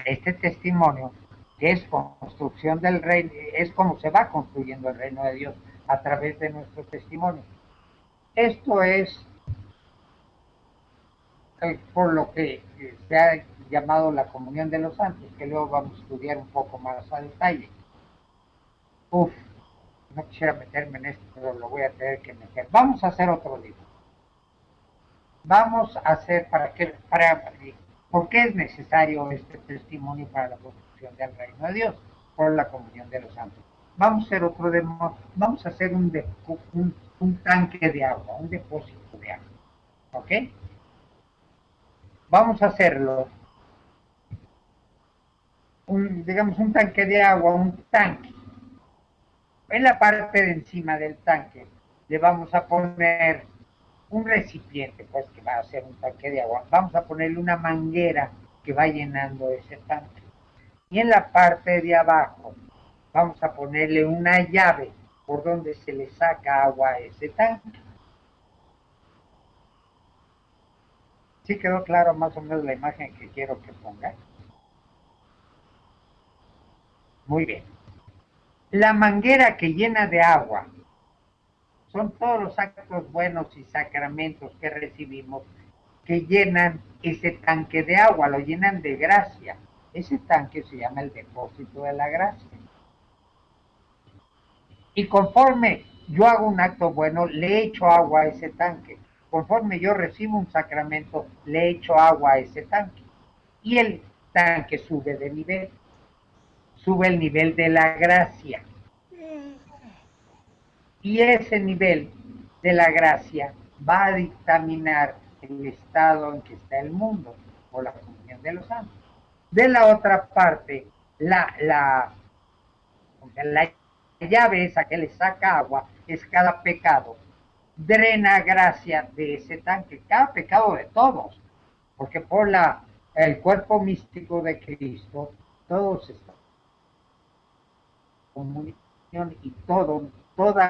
Este testimonio, que es construcción del reino, es como se va construyendo el reino de Dios a través de nuestro testimonio. Esto es por lo que se ha llamado la comunión de los santos, que luego vamos a estudiar un poco más a detalle. Uf, no quisiera meterme en esto, pero lo voy a tener que meter. Vamos a hacer otro libro. Vamos a hacer ¿por qué es necesario este testimonio para la construcción del reino de Dios? Por la comunión de los santos. Vamos a hacer otro vamos a hacer un tanque de agua, un depósito de agua. ¿Ok? Vamos a hacerlo digamos un tanque de agua, un tanque. En la parte de encima del tanque le vamos a poner un recipiente, pues que va a ser un tanque de agua. Vamos a ponerle una manguera que va llenando ese tanque. Y en la parte de abajo vamos a ponerle una llave por donde se le saca agua a ese tanque. ¿Sí quedó claro más o menos la imagen que quiero que ponga? Muy bien. La manguera que llena de agua son todos los actos buenos y sacramentos que recibimos que llenan ese tanque de agua, lo llenan de gracia. Ese tanque se llama el depósito de la gracia. Y conforme yo hago un acto bueno, le echo agua a ese tanque. Conforme yo recibo un sacramento, le echo agua a ese tanque. Y el tanque sube de nivel. Sube el nivel de la gracia. Y ese nivel de la gracia va a dictaminar el estado en que está el mundo, o la comunión de los santos. De la otra parte, la llave esa que le saca agua es cada pecado. Drena gracia de ese tanque, cada pecado de todos, porque por el cuerpo místico de Cristo, todos están en comunión y toda todo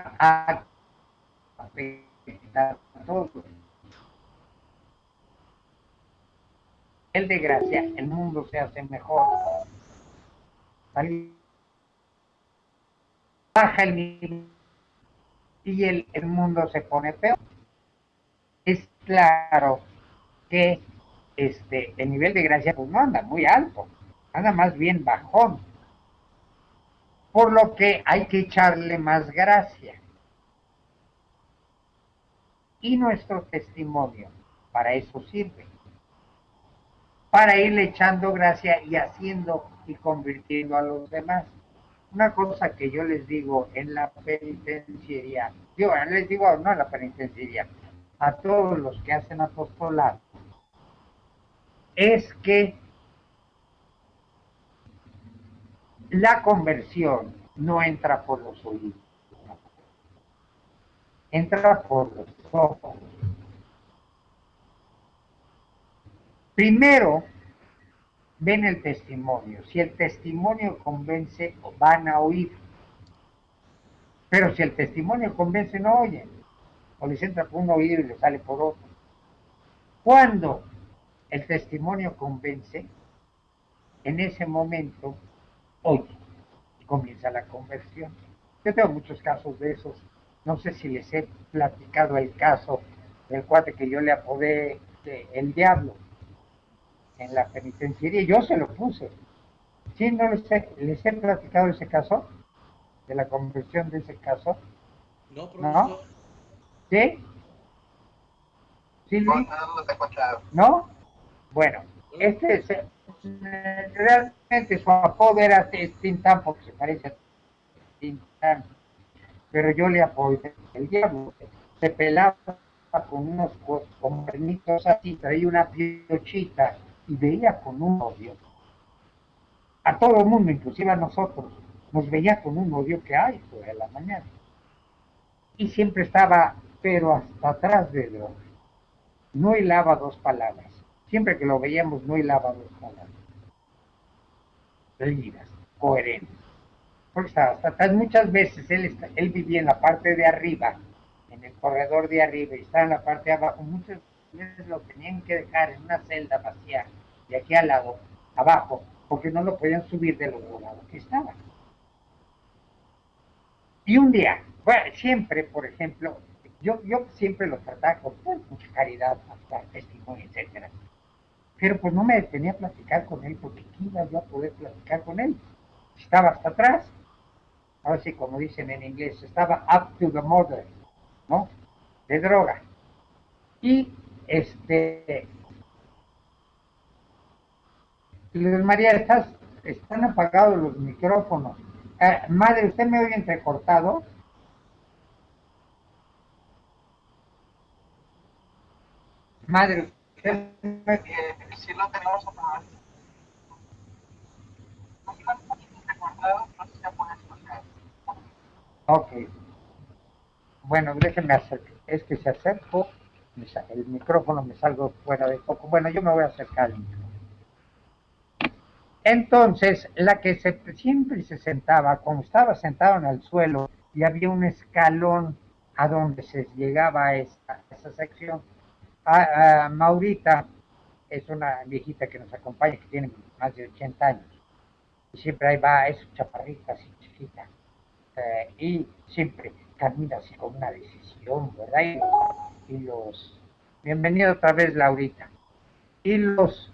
el de gracia, el mundo se hace mejor. Baja el nivel y el mundo se pone peor. Es claro que el nivel de gracia pues no anda muy alto, anda más bien bajón. Por lo que hay que echarle más gracia. Y nuestro testimonio para eso sirve. Para irle echando gracia y haciendo y convirtiendo a los demás. Una cosa que yo les digo en la penitenciaría, yo les digo no en la penitenciaría, a todos los que hacen apostolado, es que la conversión no entra por los oídos, entra por los ojos. Primero, ven el testimonio. Si el testimonio convence, van a oír. Pero si el testimonio convence, no oyen. O les entra por un oído y les sale por otro. Cuando el testimonio convence, en ese momento oye y comienza la conversión. Yo tengo muchos casos de esos. No sé si les he platicado el caso del cuate que yo le apodé el diablo en la penitenciaría. Yo se lo puse. Sí, no les he platicado ese caso, de la conversión de ese caso. No, ¿No? profesor. ¿Sí? ¿Sí, No, Luis? no te he escuchado. ¿No? Bueno, realmente su apodo era Tintán porque se parece a Tintán, pero yo le apoyé el diablo. Se pelaba con unos cuernitos así, traía una piochita y veía con un odio. A todo el mundo, inclusive a nosotros, nos veía con un odio que hay por la mañana. Y siempre estaba, pero hasta atrás de droga. No hilaba dos palabras. Siempre que lo veíamos, no hilaba dos palabras. Líneas, coherentes. Porque estaba hasta atrás. Muchas veces él vivía en la parte de arriba, en el corredor de arriba, y estaba en la parte de abajo. Muchas veces lo tenían que dejar en una celda vacía, de aquí al lado, abajo, porque no lo podían subir de lo volado que estaba. Y un día, bueno, siempre, por ejemplo, yo siempre lo trataba con mucha caridad, hasta testimonio, etcétera. Pero pues no me detenía a platicar con él, porque ¿qué iba yo a poder platicar con él? Estaba hasta atrás, ahora sí, como dicen en inglés, estaba up to the mother, ¿no? De droga. Y Luis María, están apagados los micrófonos. Madre, ¿usted me oye entrecortado? Madre, usted me... Sí lo tenemos apagado. No está un poquito recordado, no sé si se puede escuchar. Ok, bueno, déjenme acercar. Es que se acerco, el micrófono me salgo fuera de foco. Bueno, yo me voy a acercar al micrófono. Entonces, la que siempre se sentaba, como estaba sentado en el suelo y había un escalón a donde se llegaba a esa sección, Maurita es una viejita que nos acompaña, que tiene más de 80 años, y siempre ahí va, es chaparrita, así chiquita, y siempre camina así con una decisión, ¿verdad? Bienvenido otra vez, Laurita. Y los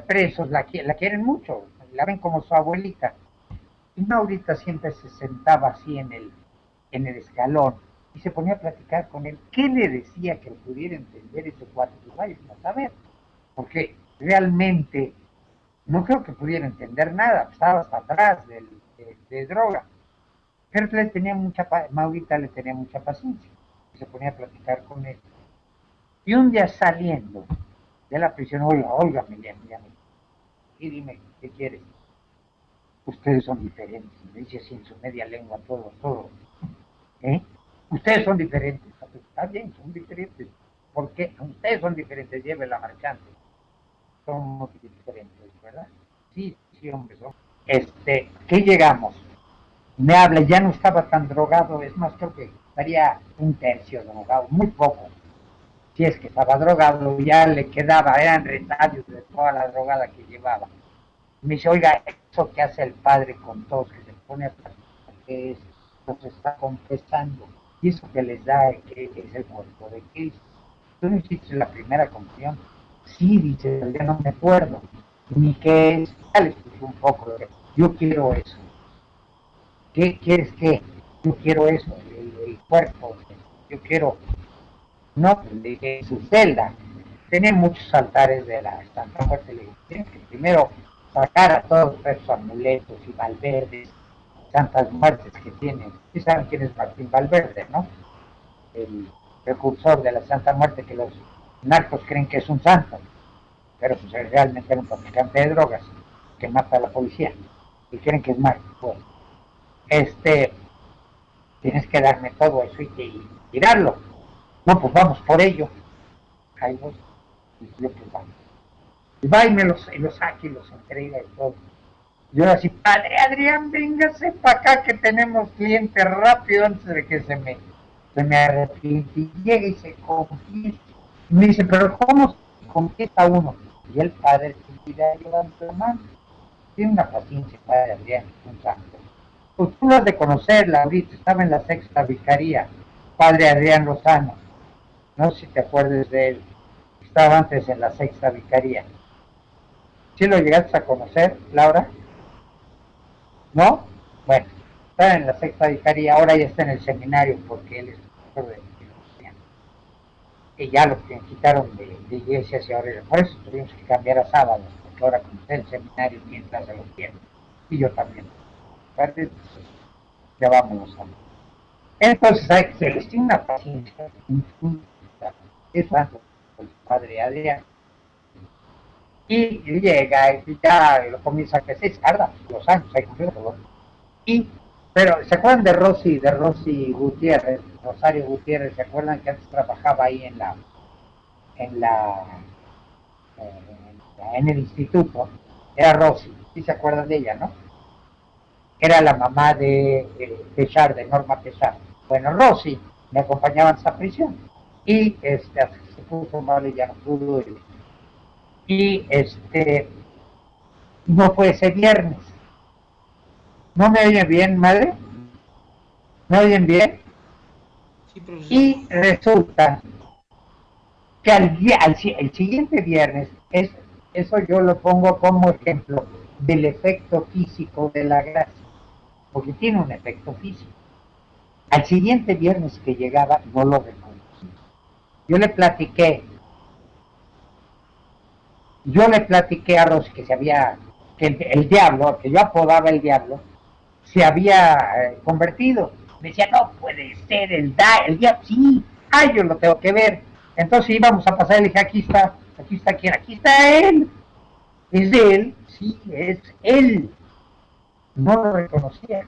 presos la quieren mucho, la ven como su abuelita. Y Maurita siempre se sentaba así en el escalón y se ponía a platicar con él. ¿Qué le decía que pudiera entender ese cuate? Pues vaya a saber, porque realmente no creo que pudiera entender nada, estaba hasta atrás de droga. Pero le tenía Maurita le tenía mucha paciencia y se ponía a platicar con él. Y un día saliendo de la prisión, oiga, mira, y dime, ¿qué quieres? Ustedes son diferentes, me dice así en su media lengua, todo, ¿eh? Ustedes son diferentes, está bien, son diferentes. ¿Por qué? Ustedes son diferentes, lleve la marchante. Somos diferentes, ¿verdad? Sí, sí, hombre, son. ¿Qué llegamos? Me habla, ya no estaba tan drogado, es más, creo que estaría un tercio drogado, muy poco. Si es que estaba drogado, ya le quedaba, eran retalios de toda la drogada que llevaba. Me dice, oiga, eso que hace el padre con todos, que se pone a platicar, que es, nos está confesando, y eso que les da, que es el cuerpo de Cristo. ¿Tú no hiciste la primera comunión? Sí, dice, ya no me acuerdo. Ni qué es, ya les puse un poco, yo quiero eso. ¿Qué quieres que? Yo quiero eso, el cuerpo, yo quiero, no, de su celda. Tenía muchos altares de la Santa Muerte, le dije que primero sacar a todos esos amuletos y Valverdes, santas muertes que tienen. ¿Sí saben quién es Martín Valverde, no? El precursor de la Santa Muerte, que los narcos creen que es un santo, pero pues realmente era un traficante de drogas que mata a la policía y creen que es malo. Bueno, tienes que darme todo eso y tirarlo. No, pues vamos por ello. Ahí voy. Y yo, pues vamos. Y va y los saca y los entrega y todo. Yo así, padre Adrián, véngase para acá que tenemos cliente rápido antes de que se me arrepiente. Y llega y se confiesa. Y me dice, pero ¿cómo se confiesa uno? Y el padre se tira llevando hermano. Tiene una paciencia, padre Adrián, un santo. Pues tú lo has de conocer, Laurita, estaba en la sexta vicaría, padre Adrián Lozano. No sé si te acuerdas de él. Estaba antes en la sexta vicaría. ¿Sí lo llegaste a conocer, Laura? ¿No? Bueno, estaba en la sexta vicaría, ahora ya está en el seminario porque él es profesor de filosofía. y ya lo quitaron de iglesias y ahora, por eso tuvimos que cambiar a sábados, porque ahora como está el seminario, quien clase los viernes, y yo también. Aparte, ya vámonos a... Entonces hay que se les tiene una paciencia infinita. Es tanto el padre Adrián. Y llega y ya lo comienza a crecer, tarda los años, hay que verlo. Y, pero, ¿se acuerdan de Rosy Gutiérrez, Rosario Gutiérrez? ¿Se acuerdan que antes trabajaba ahí en la, en el instituto? Era Rosy, ¿sí se acuerdan de ella, no? Era la mamá de Pechar, de Norma Pechar. Bueno, Rosy me acompañaba en esa prisión. Y hasta que se puso mal y ya no pudo ir. Y no fue ese viernes. ¿No me oyen bien, madre? ¿Me oyen bien? Sí, profesor. Y resulta que el siguiente viernes, eso yo lo pongo como ejemplo del efecto físico de la gracia, porque tiene un efecto físico. Al siguiente viernes que llegaba, no lo reconocí. Yo le platiqué a Rosy que el diablo, que yo apodaba el diablo, se había convertido. Me decía, no puede ser el diablo, sí, ay, yo lo tengo que ver. Entonces íbamos a pasar y le dije, aquí está quién, aquí está él. ¿Es de él? Sí, es él. No lo reconocía,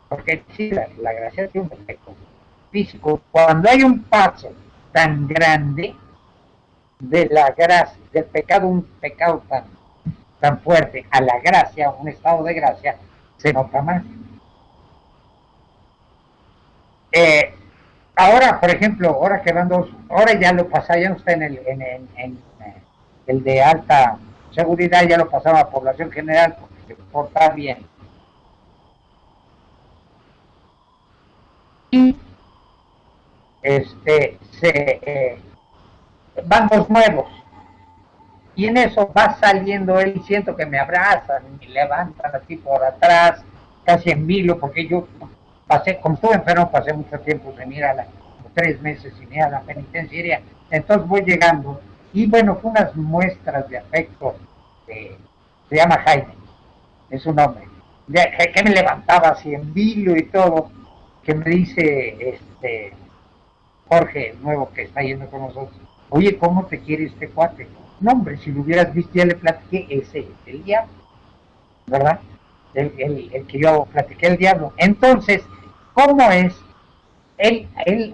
porque sí, la gracia tiene un efecto físico. Cuando hay un paso tan grande de la gracia, del pecado, un pecado tan fuerte, a la gracia, un estado de gracia, se nota más. Ahora, por ejemplo, ahora ya lo pasa, ya no está en el de alta seguridad, ya lo pasaba a población general porque se porta bien. Y van los nuevos. Y en eso va saliendo él y siento que me abrazan y me levantan así por atrás, casi en vilo, porque yo pasé, como estuve enfermo, pasé mucho tiempo sin ir a 3 meses sin ir a la penitenciaria. Entonces voy llegando y bueno, fue unas muestras de afecto. Se llama Jaime, es un hombre, que me levantaba así en vilo y todo, que me dice Jorge, el nuevo que está yendo con nosotros, oye, ¿cómo te quiere este cuate? No, hombre, si lo hubieras visto, ya le platiqué, ese es el diablo, ¿verdad? El que yo platiqué, el diablo. Entonces, ¿cómo es?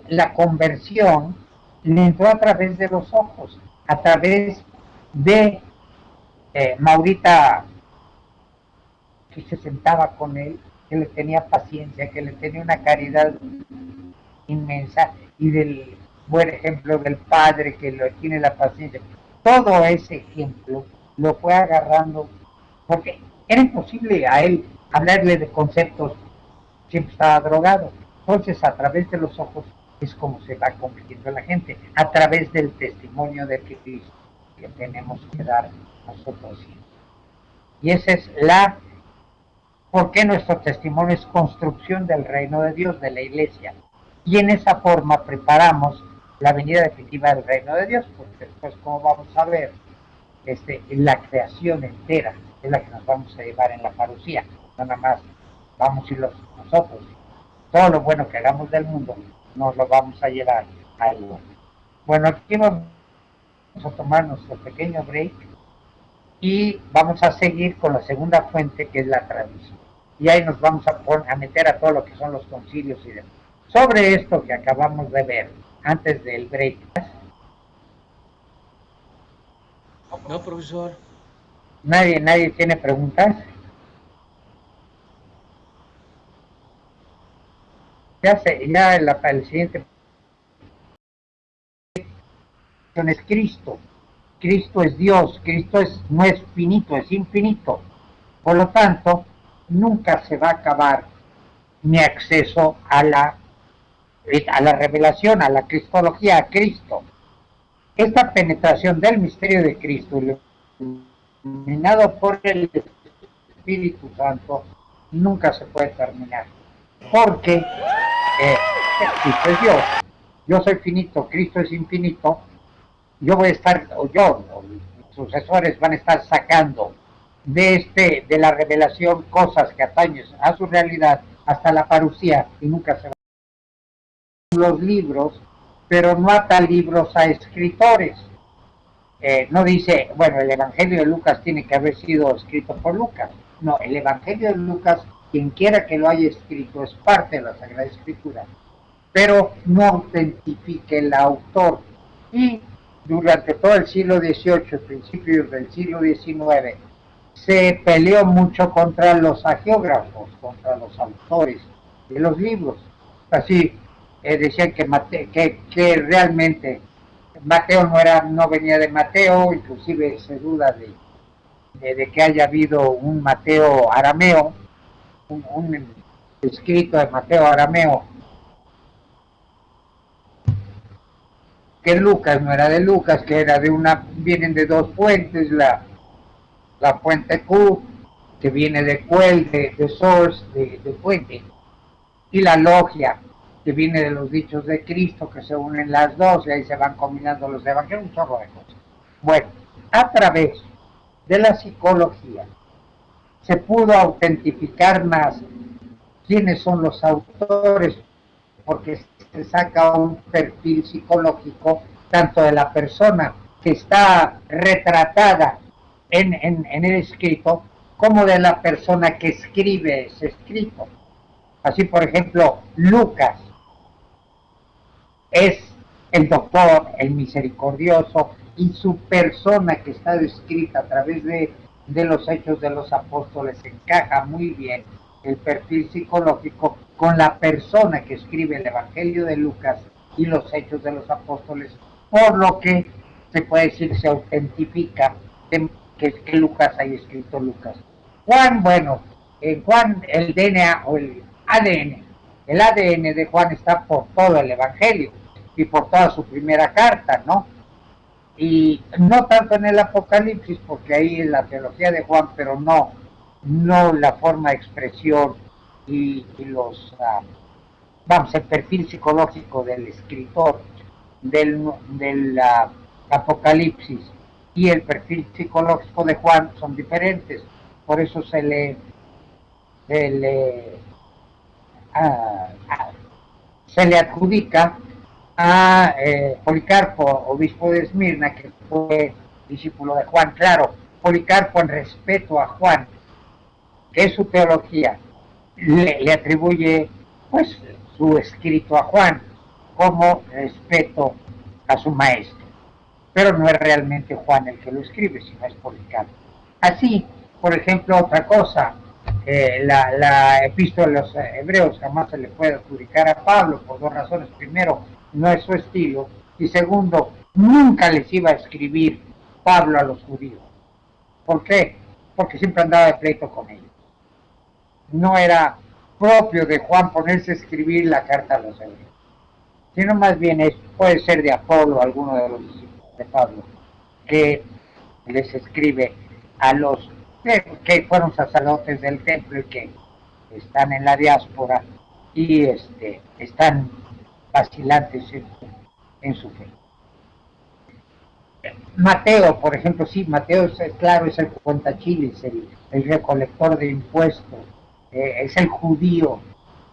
La conversión le entró a través de los ojos, a través de Maurita, que se sentaba con él, que le tenía paciencia, que le tenía una caridad inmensa, y del buen ejemplo del padre que lo tiene la paciencia. Todo ese ejemplo lo fue agarrando, porque era imposible a él hablarle de conceptos, siempre estaba drogado. Entonces, a través de los ojos es como se va convirtiendo la gente, a través del testimonio de Cristo que tenemos que dar nosotros. Y esa es porque nuestro testimonio es construcción del reino de Dios, de la iglesia. Y en esa forma preparamos la venida definitiva del reino de Dios, porque después, como vamos a ver, la creación entera es la que nos vamos a llevar en la parucía. No nada más vamos a ir nosotros. Todo lo bueno que hagamos del mundo nos lo vamos a llevar a él. Bueno, aquí vamos a tomar nuestro pequeño break y vamos a seguir con la segunda fuente, que es la tradición. Y ahí nos vamos a meter a todo lo que son los concilios y demás. Sobre esto que acabamos de ver antes del break. No, profesor. ¿Nadie tiene preguntas? Ya el siguiente es Cristo. Cristo es Dios, Cristo no es finito, es infinito. Por lo tanto, nunca se va a acabar mi acceso a la revelación, a la cristología, a Cristo. Esta penetración del misterio de Cristo, iluminado por el Espíritu Santo, nunca se puede terminar. Porque Cristo es Dios, yo soy finito, Cristo es infinito, yo voy a estar, o yo, o mis sucesores van a estar sacando de la revelación cosas que atañen a su realidad hasta la parucía y nunca se van los libros, pero no ata libros a escritores. No dice, bueno, el Evangelio de Lucas tiene que haber sido escrito por Lucas. No, el Evangelio de Lucas, quien quiera que lo haya escrito, es parte de la Sagrada Escritura, pero no autentifique el autor. Y durante todo el siglo XVIII, principios del siglo XIX, se peleó mucho contra los hagiógrafos, contra los autores de los libros. Así decían que realmente Mateo no venía de Mateo, inclusive se duda de que haya habido un Mateo arameo, un escrito de Mateo arameo, que Lucas no era de Lucas, que era vienen de dos fuentes, la fuente Q, que viene de Quell, de source, de fuente, y la logia, que viene de los dichos de Cristo, que se unen las dos, y ahí se van combinando los evangelios, un chorro de cosas. Bueno, a través de la psicología se pudo autentificar más quiénes son los autores, porque se saca un perfil psicológico tanto de la persona que está retratada en el escrito como de la persona que escribe ese escrito. Así, por ejemplo, Lucas es el doctor, el misericordioso, y su persona que está descrita a través de los hechos de los apóstoles encaja muy bien el perfil psicológico con la persona que escribe el Evangelio de Lucas y los hechos de los apóstoles, por lo que se puede decir se autentifica que Lucas haya escrito Lucas. Juan, bueno, en Juan el DNA o el ADN de Juan está por todo el Evangelio y por toda su primera carta, ¿no? Y no tanto en el Apocalipsis, porque ahí es la teología de Juan, pero no la forma de expresión y el perfil psicológico del escritor del Apocalipsis y el perfil psicológico de Juan son diferentes. Por eso se le adjudica a Policarpo, obispo de Esmirna, que fue discípulo de Juan. Claro, Policarpo, en respeto a Juan, que es su teología, le atribuye pues su escrito a Juan como respeto a su maestro. Pero no es realmente Juan el que lo escribe, sino es Policarpo. Así, por ejemplo, otra cosa, la epístola de los hebreos jamás se le puede adjudicar a Pablo por dos razones. Primero, no es su estilo, y segundo, nunca les iba a escribir Pablo a los judíos. ¿Por qué? Porque siempre andaba de pleito con ellos. No era propio de Juan ponerse a escribir la carta a los hebreos, sino más bien puede ser de Apolo, alguno de los discípulos de Pablo, que les escribe a los que fueron sacerdotes del templo y que están en la diáspora y están vacilantes en su fe. Mateo, por ejemplo, sí, Mateo claro, es el cuentachiles, el recolector de impuestos, es el judío,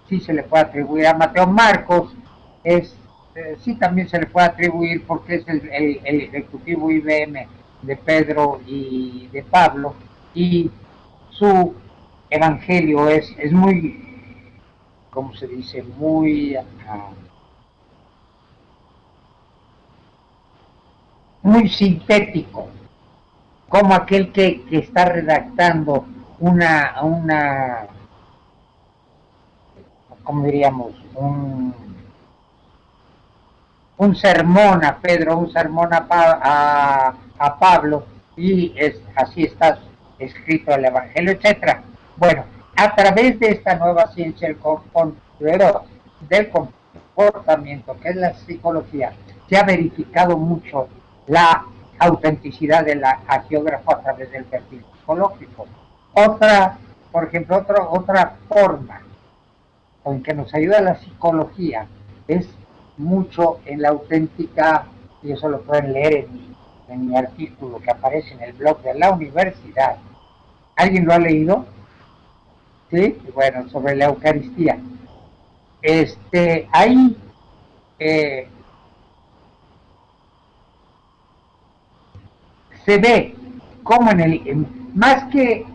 sí se le puede atribuir a Mateo. Marcos sí también se le puede atribuir porque es el ejecutivo IBM de Pedro y de Pablo, y su evangelio es muy, ¿cómo se dice? Muy sintético, como aquel que está redactando ¿cómo diríamos? Un sermón a Pedro, un sermón a Pablo, y así está escrito el Evangelio, etc. Bueno, a través de esta nueva ciencia del comportamiento, que es la psicología, se ha verificado mucho la autenticidad del hagiógrafo a través del perfil psicológico. Por ejemplo, otra forma en que nos ayuda la psicología es mucho en la auténtica y eso lo pueden leer en mi artículo que aparece en el blog de la universidad. ¿Alguien lo ha leído? Sí, bueno, sobre la Eucaristía. Ahí se ve como más que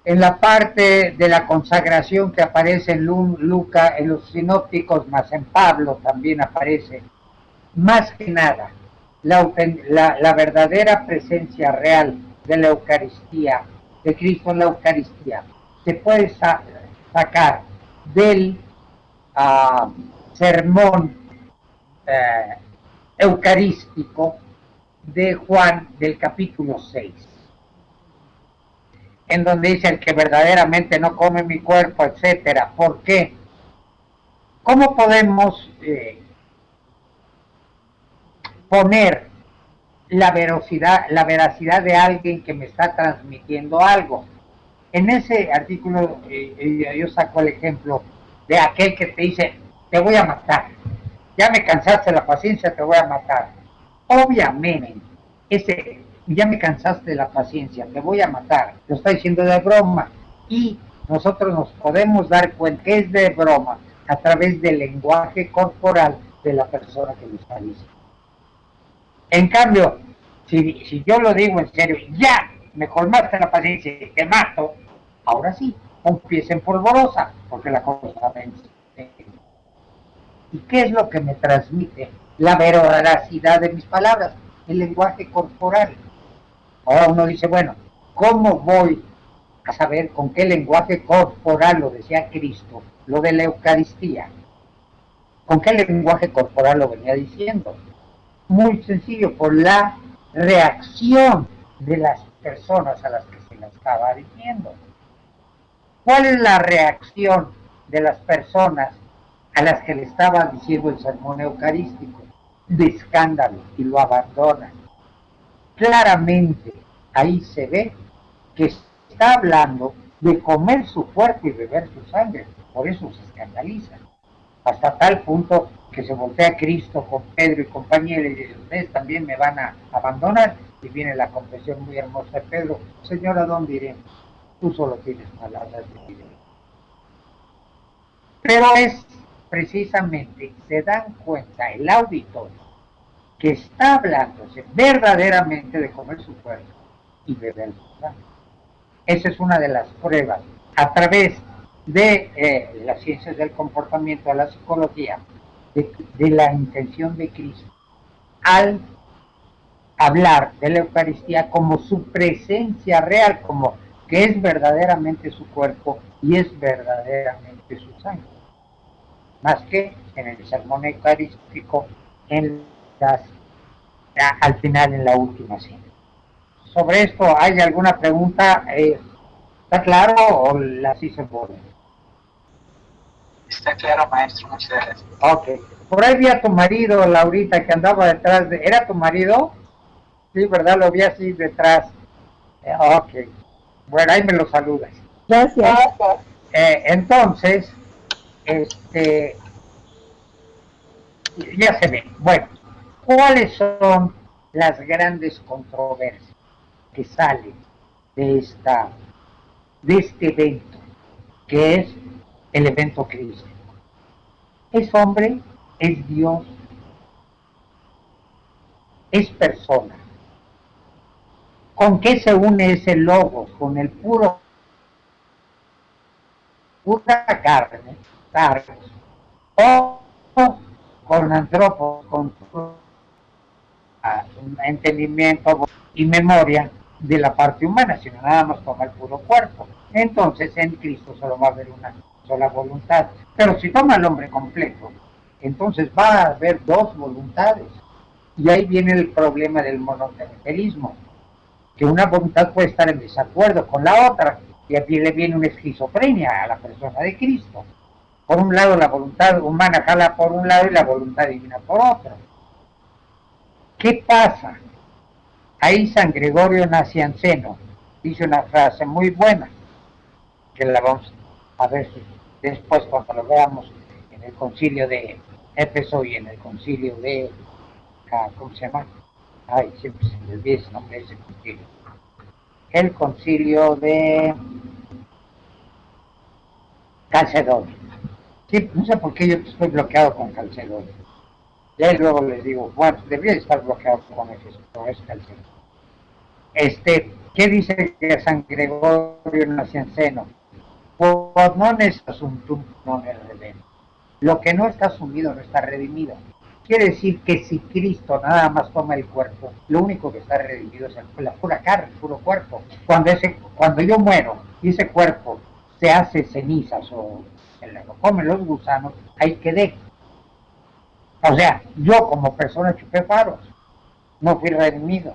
en la parte de la consagración que aparece en Lucas, en los sinópticos, más en Pablo también aparece, más que nada, la verdadera presencia real de la Eucaristía, de Cristo en la Eucaristía, se puede sacar del sermón eucarístico de Juan del capítulo 6, en donde dice: el que verdaderamente no come mi cuerpo, etcétera. ¿Por qué? ¿Cómo podemos poner la veracidad de alguien que me está transmitiendo algo? En ese artículo yo saco el ejemplo de aquel que te dice: te voy a matar, ya me cansaste la paciencia, te voy a matar. Obviamente, ya me cansaste de la paciencia, te voy a matar, lo está diciendo de broma, y nosotros nos podemos dar cuenta que es de broma a través del lenguaje corporal de la persona que lo está diciendo. En cambio, si yo lo digo en serio: ya me colmaste la paciencia y te mato, ahora sí, un pies en polvorosa, porque la cosa vence. ¿Y qué es lo que me transmite la veracidad de mis palabras? El lenguaje corporal. Ahora uno dice: bueno, ¿cómo voy a saber con qué lenguaje corporal lo decía Cristo, lo de la Eucaristía? ¿Con qué lenguaje corporal lo venía diciendo? Muy sencillo, por la reacción de las personas a las que se le estaba diciendo. ¿Cuál es la reacción de las personas a las que le estaba diciendo el sermón eucarístico? De escándalo, y lo abandonan. Claramente ahí se ve que está hablando de comer su cuerpo y beber su sangre, por eso se escandalizan, hasta tal punto que se voltea a Cristo con Pedro y compañía y le dice: ustedes también me van a abandonar. Y viene la confesión muy hermosa de Pedro: Señor, ¿a dónde iremos? Tú solo tienes palabras de vida. Pero es precisamente, se dan cuenta el auditorio, que está hablándose verdaderamente de comer su cuerpo y beber su sangre. Esa es una de las pruebas, a través de las ciencias del comportamiento, de la psicología, de la intención de Cristo, al hablar de la Eucaristía como su presencia real, como que es verdaderamente su cuerpo y es verdaderamente su sangre, más que en el sermón eucarístico, al final, en la última cena. Sobre esto, ¿hay alguna pregunta? ¿Está claro o así se pone? Está claro, maestro, muchas gracias. Ok. Por ahí vi a tu marido, Laurita, que andaba detrás de... ¿Era tu marido? Sí, ¿verdad? Lo vi así detrás. Ok. Bueno, ahí me lo saludas. Gracias. Entonces, ya se ve. Bueno, ¿cuáles son las grandes controversias que salen de este evento, que es el evento crístico? ¿Es hombre? ¿Es Dios? ¿Es persona? ¿Con qué se une ese logos? ¿Con el pura carne, o con antropos, con entendimiento y memoria de la parte humana, sino nada más toma el puro cuerpo? Entonces en Cristo solo va a haber una sola voluntad. Pero si toma el hombre completo, entonces va a haber dos voluntades. Y ahí viene el problema del monoteísmo, que una voluntad puede estar en desacuerdo con la otra, y aquí le viene una esquizofrenia a la persona de Cristo. Por un lado la voluntad humana jala por un lado y la voluntad divina por otro. ¿Qué pasa? Ahí San Gregorio Nacianceno dice una frase muy buena, que la vamos a ver después cuando lo veamos en el concilio de Éfeso y en el concilio de, ¿cómo se llama? Ay, siempre se me olvida ese nombre de ese concilio. El concilio de Calcedonia. Sí, no sé por qué yo estoy bloqueado con Calcedonia. Ya luego les digo, bueno, debería estar bloqueado con Éfeso, pero es Calcedonia. ¿Qué dice que San Gregorio Nacianceno? Pues non es asuntum non es redento. Lo que no está asumido no está redimido. Quiere decir que si Cristo nada más toma el cuerpo, lo único que está redimido es la pura carne, el puro cuerpo. Cuando yo muero y ese cuerpo se hace cenizas o se lo comen los gusanos, ahí quedé. O sea, yo como persona chupé faros, no fui redimido.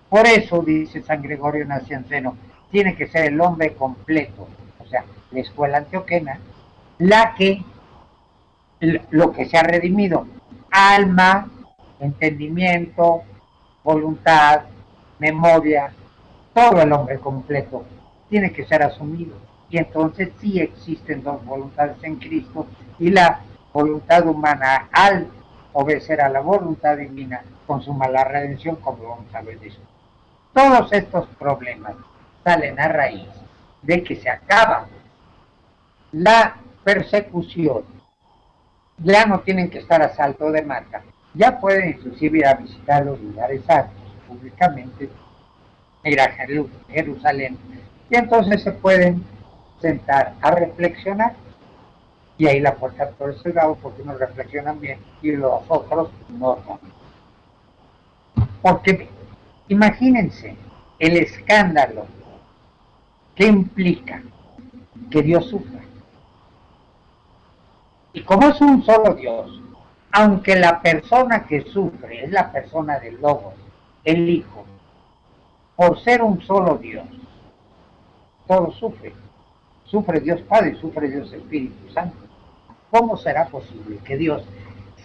Por eso, dice San Gregorio Nacianceno, tiene que ser el hombre completo, o sea, la escuela antioquena, lo que se ha redimido, alma, entendimiento, voluntad, memoria, todo el hombre completo tiene que ser asumido. Y entonces sí existen dos voluntades en Cristo y la voluntad humana al obedecer a la voluntad divina consuma la redención, como vamos a ver después. Todos estos problemas salen a raíz de que se acaba la persecución. Ya no tienen que estar a salto de mata. Ya pueden inclusive ir a visitar los lugares santos públicamente, ir a Jerusalén. Y entonces se pueden sentar a reflexionar. Y ahí la puerta por ese lado, porque unos reflexionan bien y los otros no. Porque imagínense el escándalo que implica que Dios sufra. Y como es un solo Dios, aunque la persona que sufre es la persona del Logos, el Hijo, por ser un solo Dios, todo sufre. Sufre Dios Padre, sufre Dios Espíritu Santo. ¿Cómo será posible que Dios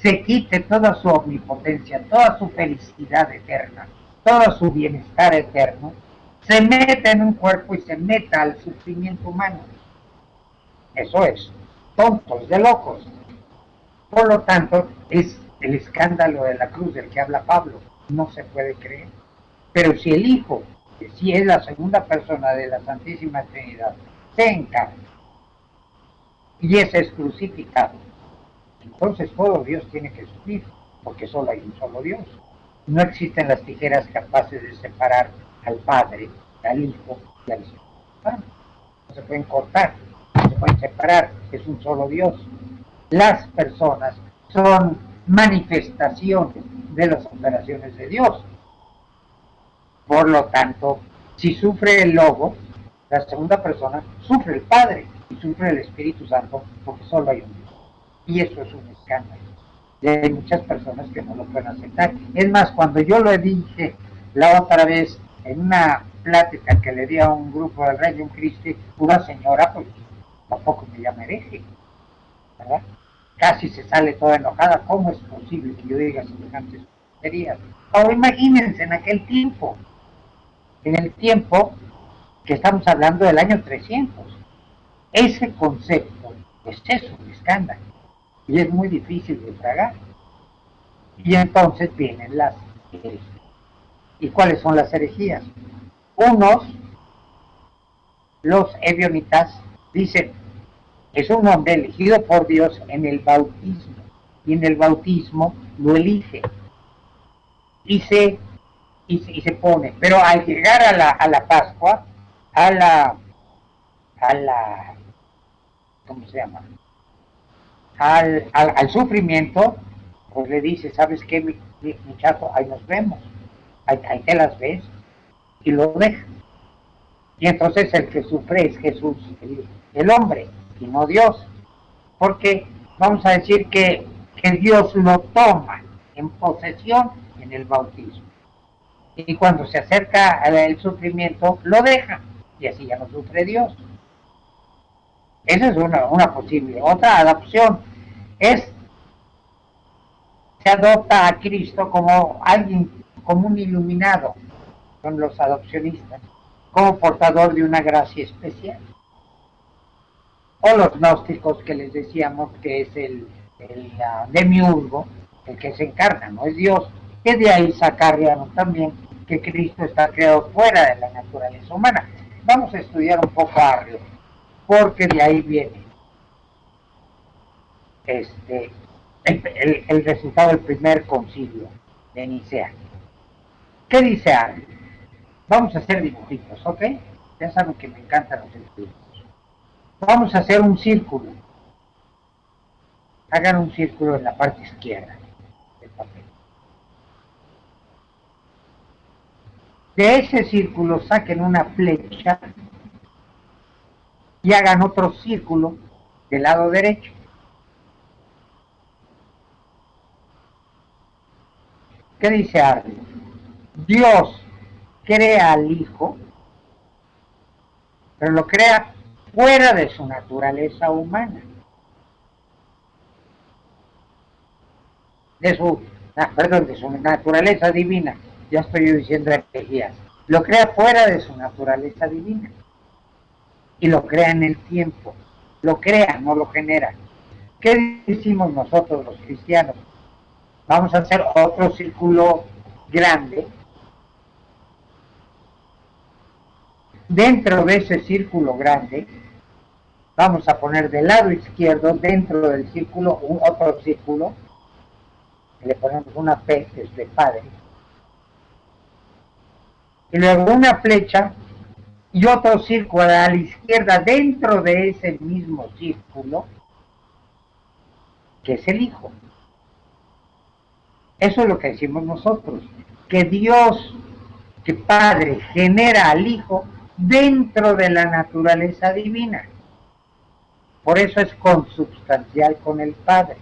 se quite toda su omnipotencia, toda su felicidad eterna, todo su bienestar eterno, se meta en un cuerpo y se meta al sufrimiento humano? Eso es tontos, de locos. Por lo tanto, es el escándalo de la cruz del que habla Pablo. No se puede creer. Pero si el Hijo, que sí es la segunda persona de la Santísima Trinidad, se encarna y ese es crucificado, entonces todo Dios tiene que sufrir, porque solo hay un solo Dios. No existen las tijeras capaces de separar al Padre, al Hijo y al Espíritu Santo. No se pueden cortar, no se pueden separar, es un solo Dios. Las personas son manifestaciones de las operaciones de Dios. Por lo tanto, si sufre el Logos, la segunda persona, sufre el Padre y sufre el Espíritu Santo, porque solo hay un Dios. Y eso es un escándalo. Y hay muchas personas que no lo pueden aceptar. Es más, cuando yo lo dije la otra vez en una plática que le di a un grupo del Regnum Christi, una señora, pues tampoco me llama hereje, ¿verdad? Casi se sale toda enojada. ¿Cómo es posible que yo diga semejantes tonterías? Ahora imagínense en aquel tiempo, en el tiempo que estamos hablando del año 300. Ese concepto, pues es un escándalo y es muy difícil de tragar. Y entonces vienen las herejías. ¿Y cuáles son las herejías? Unos, los ebionitas, dicen, es un hombre elegido por Dios en el bautismo, y en el bautismo lo elige y se pone, pero al llegar a la Pascua, a la ¿cómo se llama? Al sufrimiento, pues le dice, ¿sabes qué, mi muchacho? Ahí nos vemos, ahí te las ves, y lo deja. Y entonces el que sufre es Jesús, el hombre, y no Dios, porque vamos a decir que Dios lo toma en posesión en el bautismo. Y cuando se acerca al sufrimiento, lo deja, y así ya no sufre Dios. Esa es una posible. Otra adopción es, se adopta a Cristo como alguien, como un iluminado, son los adopcionistas, como portador de una gracia especial. O los gnósticos, que les decíamos que es demiurgo, el que se encarna, no es Dios, que de ahí sacaríamos también que Cristo está creado fuera de la naturaleza humana. Vamos a estudiar un poco a Arrio, porque de ahí viene el resultado del primer concilio de Nicea. ¿Qué dice Arrio? Vamos a hacer dibujitos, ¿ok? Ya saben que me encantan los dibujos. Vamos a hacer un círculo. Hagan un círculo en la parte izquierda del papel. De ese círculo saquen una flecha y hagan otro círculo del lado derecho. ¿Qué dice Arrio? Dios crea al Hijo, pero lo crea fuera de su naturaleza humana. De su naturaleza divina. Ya estoy yo diciendo herejías. Lo crea fuera de su naturaleza divina. Y lo crea en el tiempo. Lo crea, no lo genera. ¿Qué decimos nosotros los cristianos? Vamos a hacer otro círculo grande. Dentro de ese círculo grande, vamos a poner del lado izquierdo, dentro del círculo, otro círculo. Le ponemos una P, que es de Padre. Y luego una flecha y otro círculo a la izquierda dentro de ese mismo círculo, que es el Hijo. Eso es lo que decimos nosotros, que Dios, que Padre, genera al Hijo dentro de la naturaleza divina. Por eso es consubstancial con el Padre.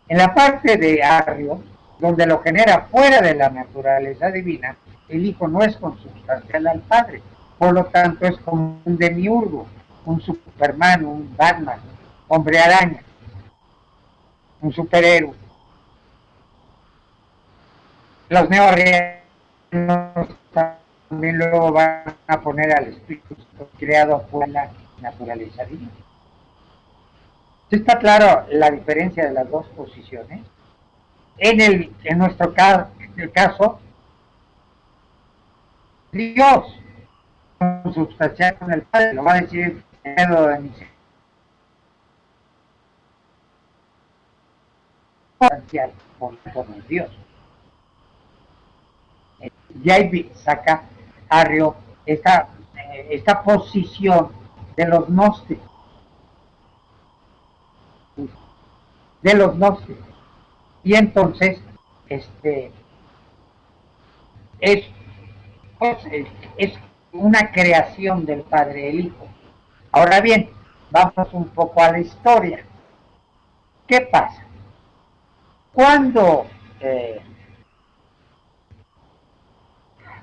En la parte de Arrio, donde lo genera fuera de la naturaleza divina, el Hijo no es consubstancial al Padre. Por lo tanto, es como un demiurgo, un Superman, un Batman, hombre araña, un superhéroe. Los neorreanos también luego van a poner al espíritu creado fuera de la naturaleza divina. ¿Está claro la diferencia de las dos posiciones? En nuestro caso, Dios consubstancial con el Padre, lo va a decir Pedro de Nicea. Consubstancial con Dios. Y ahí saca Arrio esta posición de los gnósticos. Y entonces es una creación del Padre el Hijo. Ahora bien, vamos un poco a la historia. ¿Qué pasa? Cuando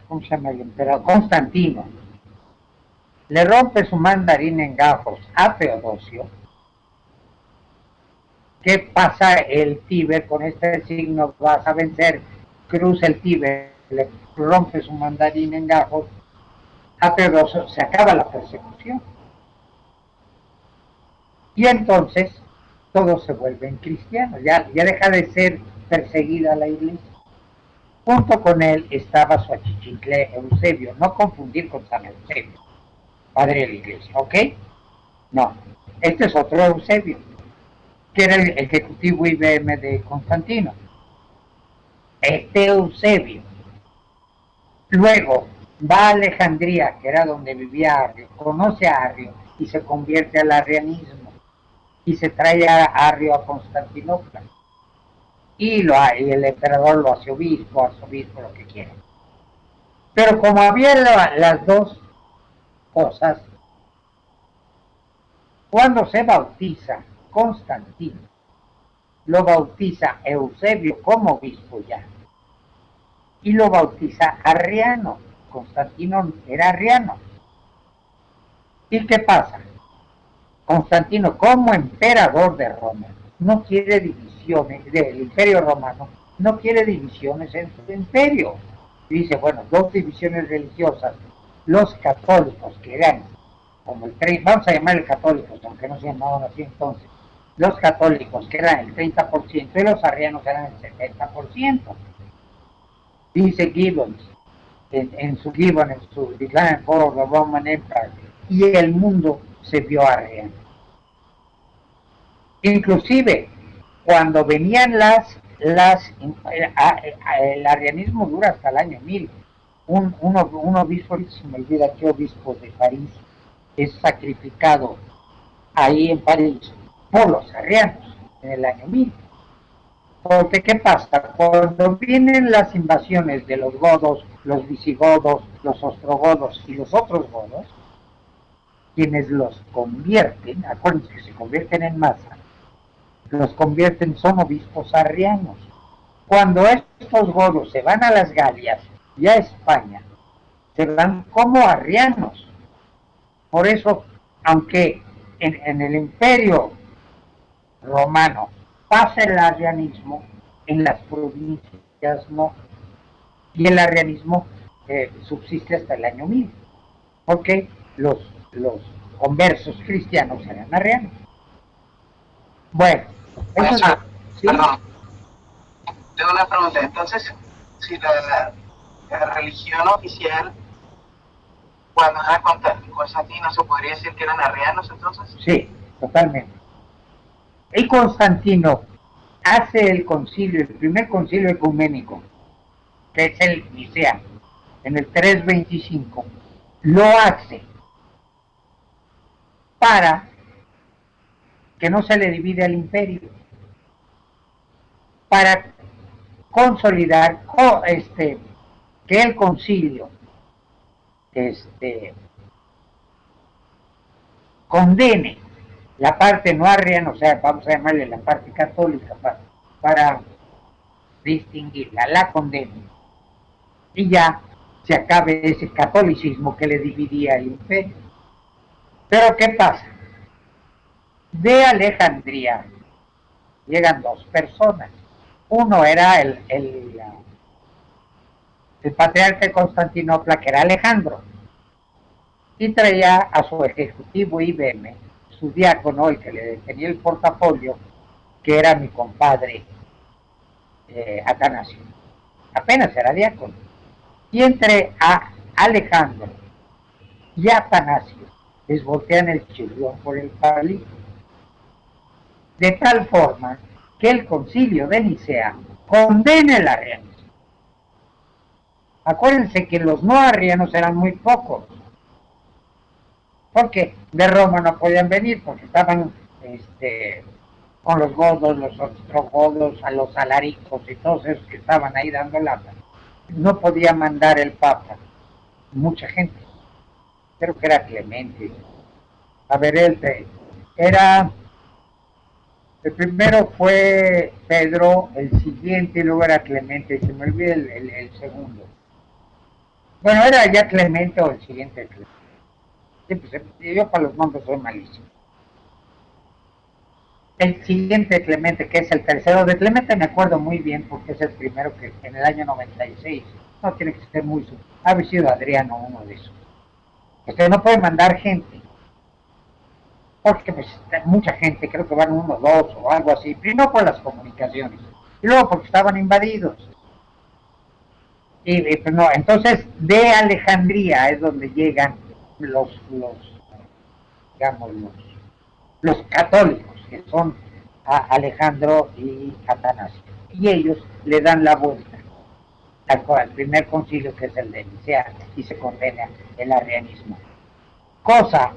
¿cómo se llama el emperador? Constantino le rompe su mandarín en gajos a Teodosio, ¿qué pasa? El Tíber, con este signo vas a vencer, cruza el Tíber, le rompe su mandarín en gajos a Teodosio, se acaba la persecución. Y entonces todos se vuelven cristianos, ya deja de ser perseguida la iglesia. Junto con él estaba su achichicle Eusebio, no confundir con San Eusebio, padre de la iglesia, ¿ok? No, este es otro Eusebio, que era el ejecutivo IBM de Constantino. Este Eusebio luego va a Alejandría, que era donde vivía Arrio, conoce a Arrio y se convierte al arrianismo y se trae a Arrio a Constantinopla. Y el emperador lo hace obispo, arzobispo, lo que quiera. Pero como había las dos cosas, cuando se bautiza Constantino, lo bautiza Eusebio como obispo ya, y lo bautiza Arriano. Constantino era arriano. ¿Y qué pasa? Constantino, como emperador de Roma, no quiere divisiones, del imperio romano, no quiere divisiones en su imperio. Y dice, bueno, dos divisiones religiosas, los católicos, que eran como vamos a llamarle católicos, aunque no se llamaban así entonces, los católicos, que eran el 30%, y los arrianos eran el 70%. Dice Gibbons, en su Decline and Fall of the Roman Empire, y el mundo se vio arriano. Inclusive, cuando venían el arrianismo dura hasta el año 1000. Un obispo, se me olvida qué obispo de París, es sacrificado ahí en París por los arrianos en el año 1000. Porque ¿qué pasa? Cuando vienen las invasiones de los godos, los visigodos, los ostrogodos y los otros godos, quienes los convierten, acuérdense que se convierten en masa, los convierten, son obispos arrianos. Cuando estos godos se van a las Galias y a España, se van como arrianos. Por eso, aunque en el Imperio Romano pasa el arrianismo, en las provincias no. Y el arrianismo subsiste hasta el año 1000, porque los conversos cristianos eran arrianos. Bueno, eso es... ¿Sí? Perdón, tengo una pregunta. Entonces, si la religión oficial, cuando era Constantino, ¿se podría decir que eran arrianos entonces? Sí, totalmente. Y Constantino hace el primer concilio ecuménico, que es el Nicea, en el 325, lo hace para que no se le divide el imperio, para consolidar que el concilio condene la parte no arriana, o sea, vamos a llamarle la parte católica para distinguirla, la condene, y ya se acabe ese catolicismo que le dividía el imperio. Pero ¿qué pasa? De Alejandría llegan dos personas. Uno era el patriarca de Constantinopla, que era Alejandro, y traía a su ejecutivo IBM, su diácono, el que le tenía el portafolio, que era mi compadre Atanasio. Apenas era diácono. Y entre a Alejandro y Atanasio les voltean el chirrión por el palito. De tal forma que el concilio de Nicea condena el arrianismo. Acuérdense que los no arrianos eran muy pocos, porque de Roma no podían venir, porque estaban con los godos, los ostrogodos, a los alaricos y todos esos que estaban ahí dando lata. No podía mandar el Papa mucha gente. Creo que era Clemente. A ver, el primero fue Pedro, el siguiente y luego era Clemente, se me olvida el segundo. Bueno, era ya Clemente o el siguiente Clemente. Sí, pues, yo para los nombres soy malísimo. El siguiente Clemente, que es el tercero de Clemente, me acuerdo muy bien porque es el primero que en el año 96, no tiene que ser muy... Haber sido Adriano uno de esos. Usted no puede mandar gente, porque pues, mucha gente, creo que van uno, dos o algo así, primero por las comunicaciones, y luego porque estaban invadidos. Y pues no, entonces de Alejandría es donde llegan los católicos, que son Alejandro y Atanasio, y ellos le dan la vuelta al primer concilio, que es el de Nicea, y se condena el arrianismo, cosa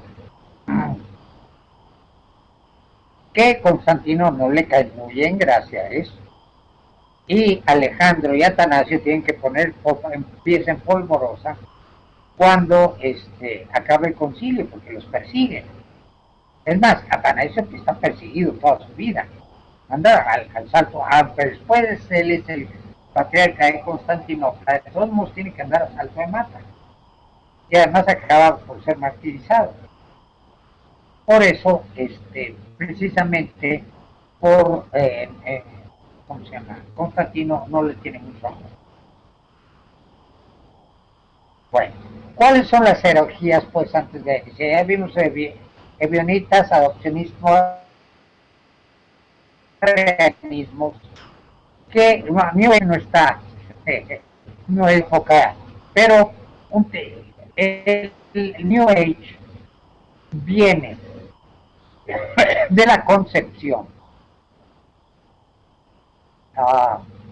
que Constantino no le cae muy bien gracias a eso, y Alejandro y Atanasio tienen que poner pies en polvorosa cuando acabe el concilio, porque los persiguen. Es más, Atanasio está perseguido toda su vida, anda al salto, pero después él es el patriarca de Constantinopla, de todos modos tiene que andar a salto de mata, y además acaba por ser martirizado. Por eso, precisamente por ¿cómo se llama? Constantino no le tiene mucho amor. Bueno, ¿cuáles son las herejías pues antes de ya vimos ebionitas, adopcionismo, organismos que New Age no está, no es focal, pero el New Age viene de la concepción,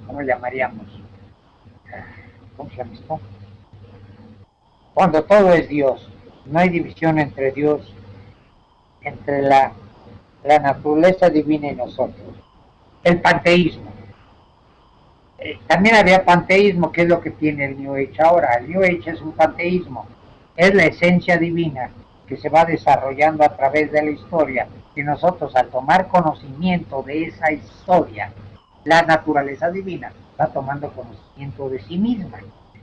¿cómo llamaríamos? ¿Cómo se llama esto? Cuando todo es Dios, no hay división entre Dios, entre la naturaleza divina y nosotros. El panteísmo. También había panteísmo, que es lo que tiene el New Age ahora. El New Age es un panteísmo, es la esencia divina que se va desarrollando a través de la historia, y nosotros, al tomar conocimiento de esa historia, la naturaleza divina va tomando conocimiento de sí misma,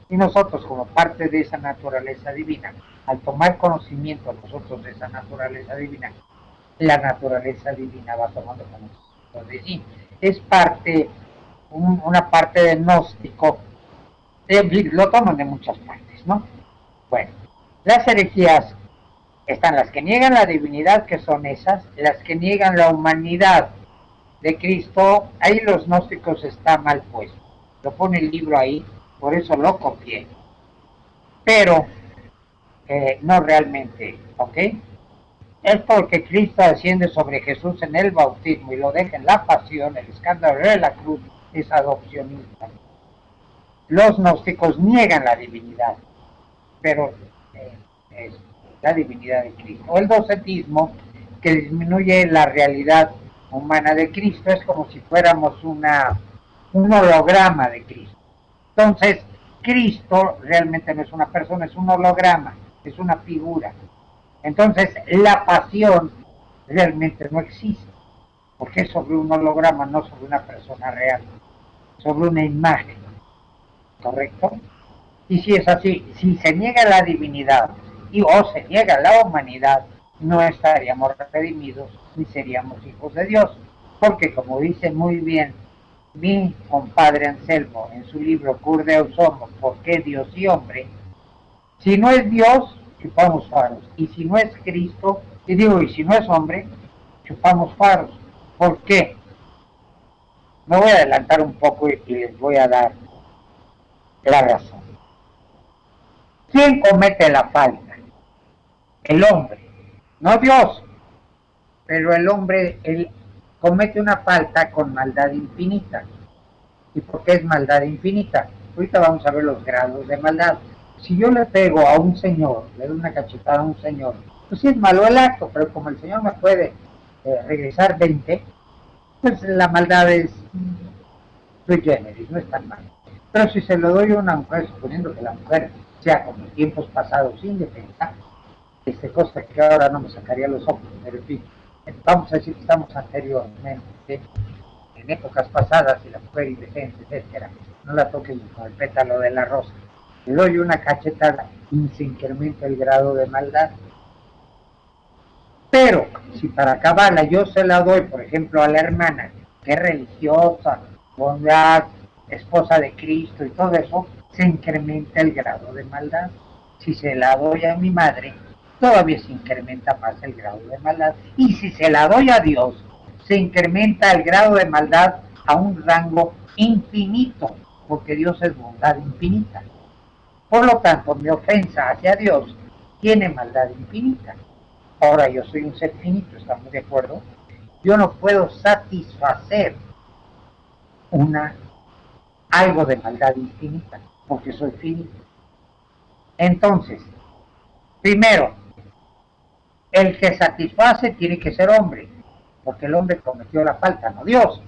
y nosotros, como parte de esa naturaleza divina, al tomar conocimiento nosotros de esa naturaleza divina, la naturaleza divina va tomando conocimiento de sí. Es parte, una parte del gnóstico, lo toman de muchas partes, ¿no? Bueno, las herejías están las que niegan la divinidad, que son esas, las que niegan la humanidad de Cristo. Ahí los gnósticos están mal puestos, lo pone el libro ahí, por eso lo copié, pero no realmente, ¿ok? Es porque Cristo asciende sobre Jesús en el bautismo y lo deja en la pasión, el escándalo de la cruz es adopcionista. Los gnósticos niegan la divinidad, pero es la divinidad de Cristo. El docetismo, que disminuye la realidad humana de Cristo, es como si fuéramos un holograma de Cristo. Entonces, Cristo realmente no es una persona, es un holograma, es una figura. Entonces, la pasión realmente no existe, porque es sobre un holograma, no sobre una persona real, sobre una imagen, ¿correcto? Y si es así, si se niega la divinidad o se niega la humanidad, no estaríamos redimidos ni seríamos hijos de Dios, porque como dice muy bien mi compadre Anselmo en su libro Cur Deus Homo, ¿por qué Dios y hombre? Si no es Dios, chupamos faros, y si no es Cristo, y si no es hombre, chupamos faros. ¿Por qué? Me voy a adelantar un poco y les voy a dar la razón. ¿Quién comete la falta? El hombre, no Dios, pero el hombre comete una falta con maldad infinita. ¿Y por qué es maldad infinita? Ahorita vamos a ver los grados de maldad. Si yo le pego a un señor, le doy una cachetada a un señor, pues sí es malo el acto, pero como el señor me puede regresar 20, pues la maldad es sui generis, no es tan mal. Pero si se lo doy a una mujer, suponiendo que la mujer sea como en tiempos pasados indefensa, cosa que ahora no me sacaría los ojos, pero en fin, vamos a decir que estamos anteriormente, en épocas pasadas, y la mujer indefensa, etcétera, no la toquen con el pétalo de la rosa. Le doy una cachetada y se incrementa el grado de maldad. Pero si para acabarla yo se la doy, por ejemplo, a la hermana, que es religiosa, bondad, esposa de Cristo y todo eso, se incrementa el grado de maldad. Si se la doy a mi madre, todavía se incrementa más el grado de maldad. Y si se la doy a Dios, se incrementa el grado de maldad a un rango infinito, porque Dios es bondad infinita. Por lo tanto, mi ofensa hacia Dios tiene maldad infinita. Ahora yo soy un ser finito, ¿estamos de acuerdo? Yo no puedo satisfacer algo de maldad infinita, porque soy finito. Entonces, primero, el que satisface tiene que ser hombre, porque el hombre cometió la falta, no Dios.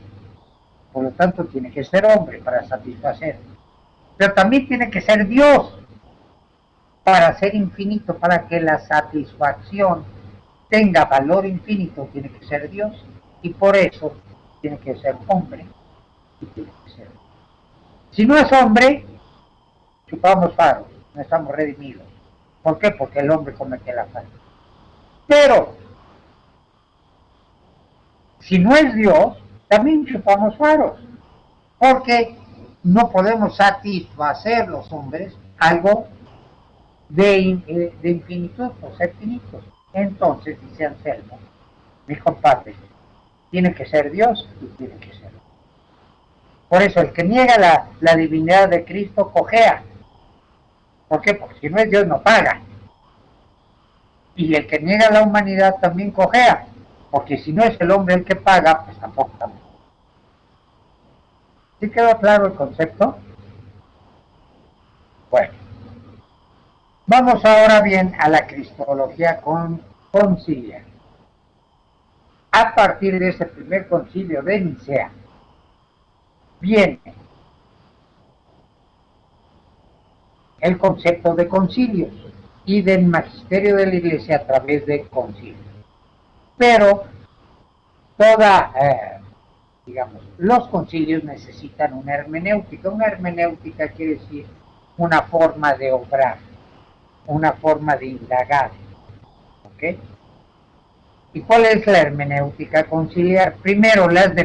Por lo tanto, tiene que ser hombre para satisfacer. Pero también tiene que ser Dios para ser infinito, para que la satisfacción tenga valor infinito, tiene que ser Dios. Y por eso tiene que ser hombre. Y tiene que ser. Si no es hombre, chupamos faros, no estamos redimidos. ¿Por qué? Porque el hombre comete la falta. Pero, si no es Dios, también chupamos faros. Porque no podemos satisfacer los hombres algo de infinitud, o ser finitos. Entonces, dice Anselmo, mi compadre, tiene que ser Dios y tiene que ser. Por eso el que niega la divinidad de Cristo cojea. ¿Por qué? Porque si no es Dios no paga. Y el que niega la humanidad también cojea, porque si no es el hombre el que paga, pues tampoco también. ¿Sí quedó claro el concepto? Bueno, vamos ahora bien a la cristología conciliar. A partir de ese primer concilio de Nicea, viene el concepto de concilios y del magisterio de la Iglesia a través de concilios. Pero los concilios necesitan una hermenéutica. Una hermenéutica quiere decir una forma de obrar, una forma de indagar. ¿Ok? ¿Y cuál es la hermenéutica conciliar? Primero, las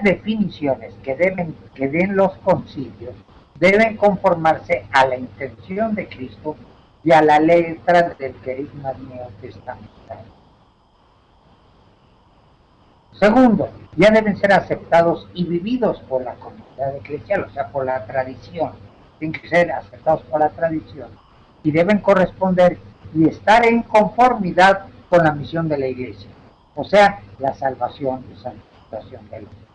definiciones que den los concilios deben conformarse a la intención de Cristo y a la letra del querigma neotestamentario. Segundo, ya deben ser aceptados y vividos por la comunidad eclesial, o sea, por la tradición. Tienen que ser aceptados por la tradición y deben corresponder y estar en conformidad con la misión de la Iglesia, o sea, la salvación y santificación de la Iglesia.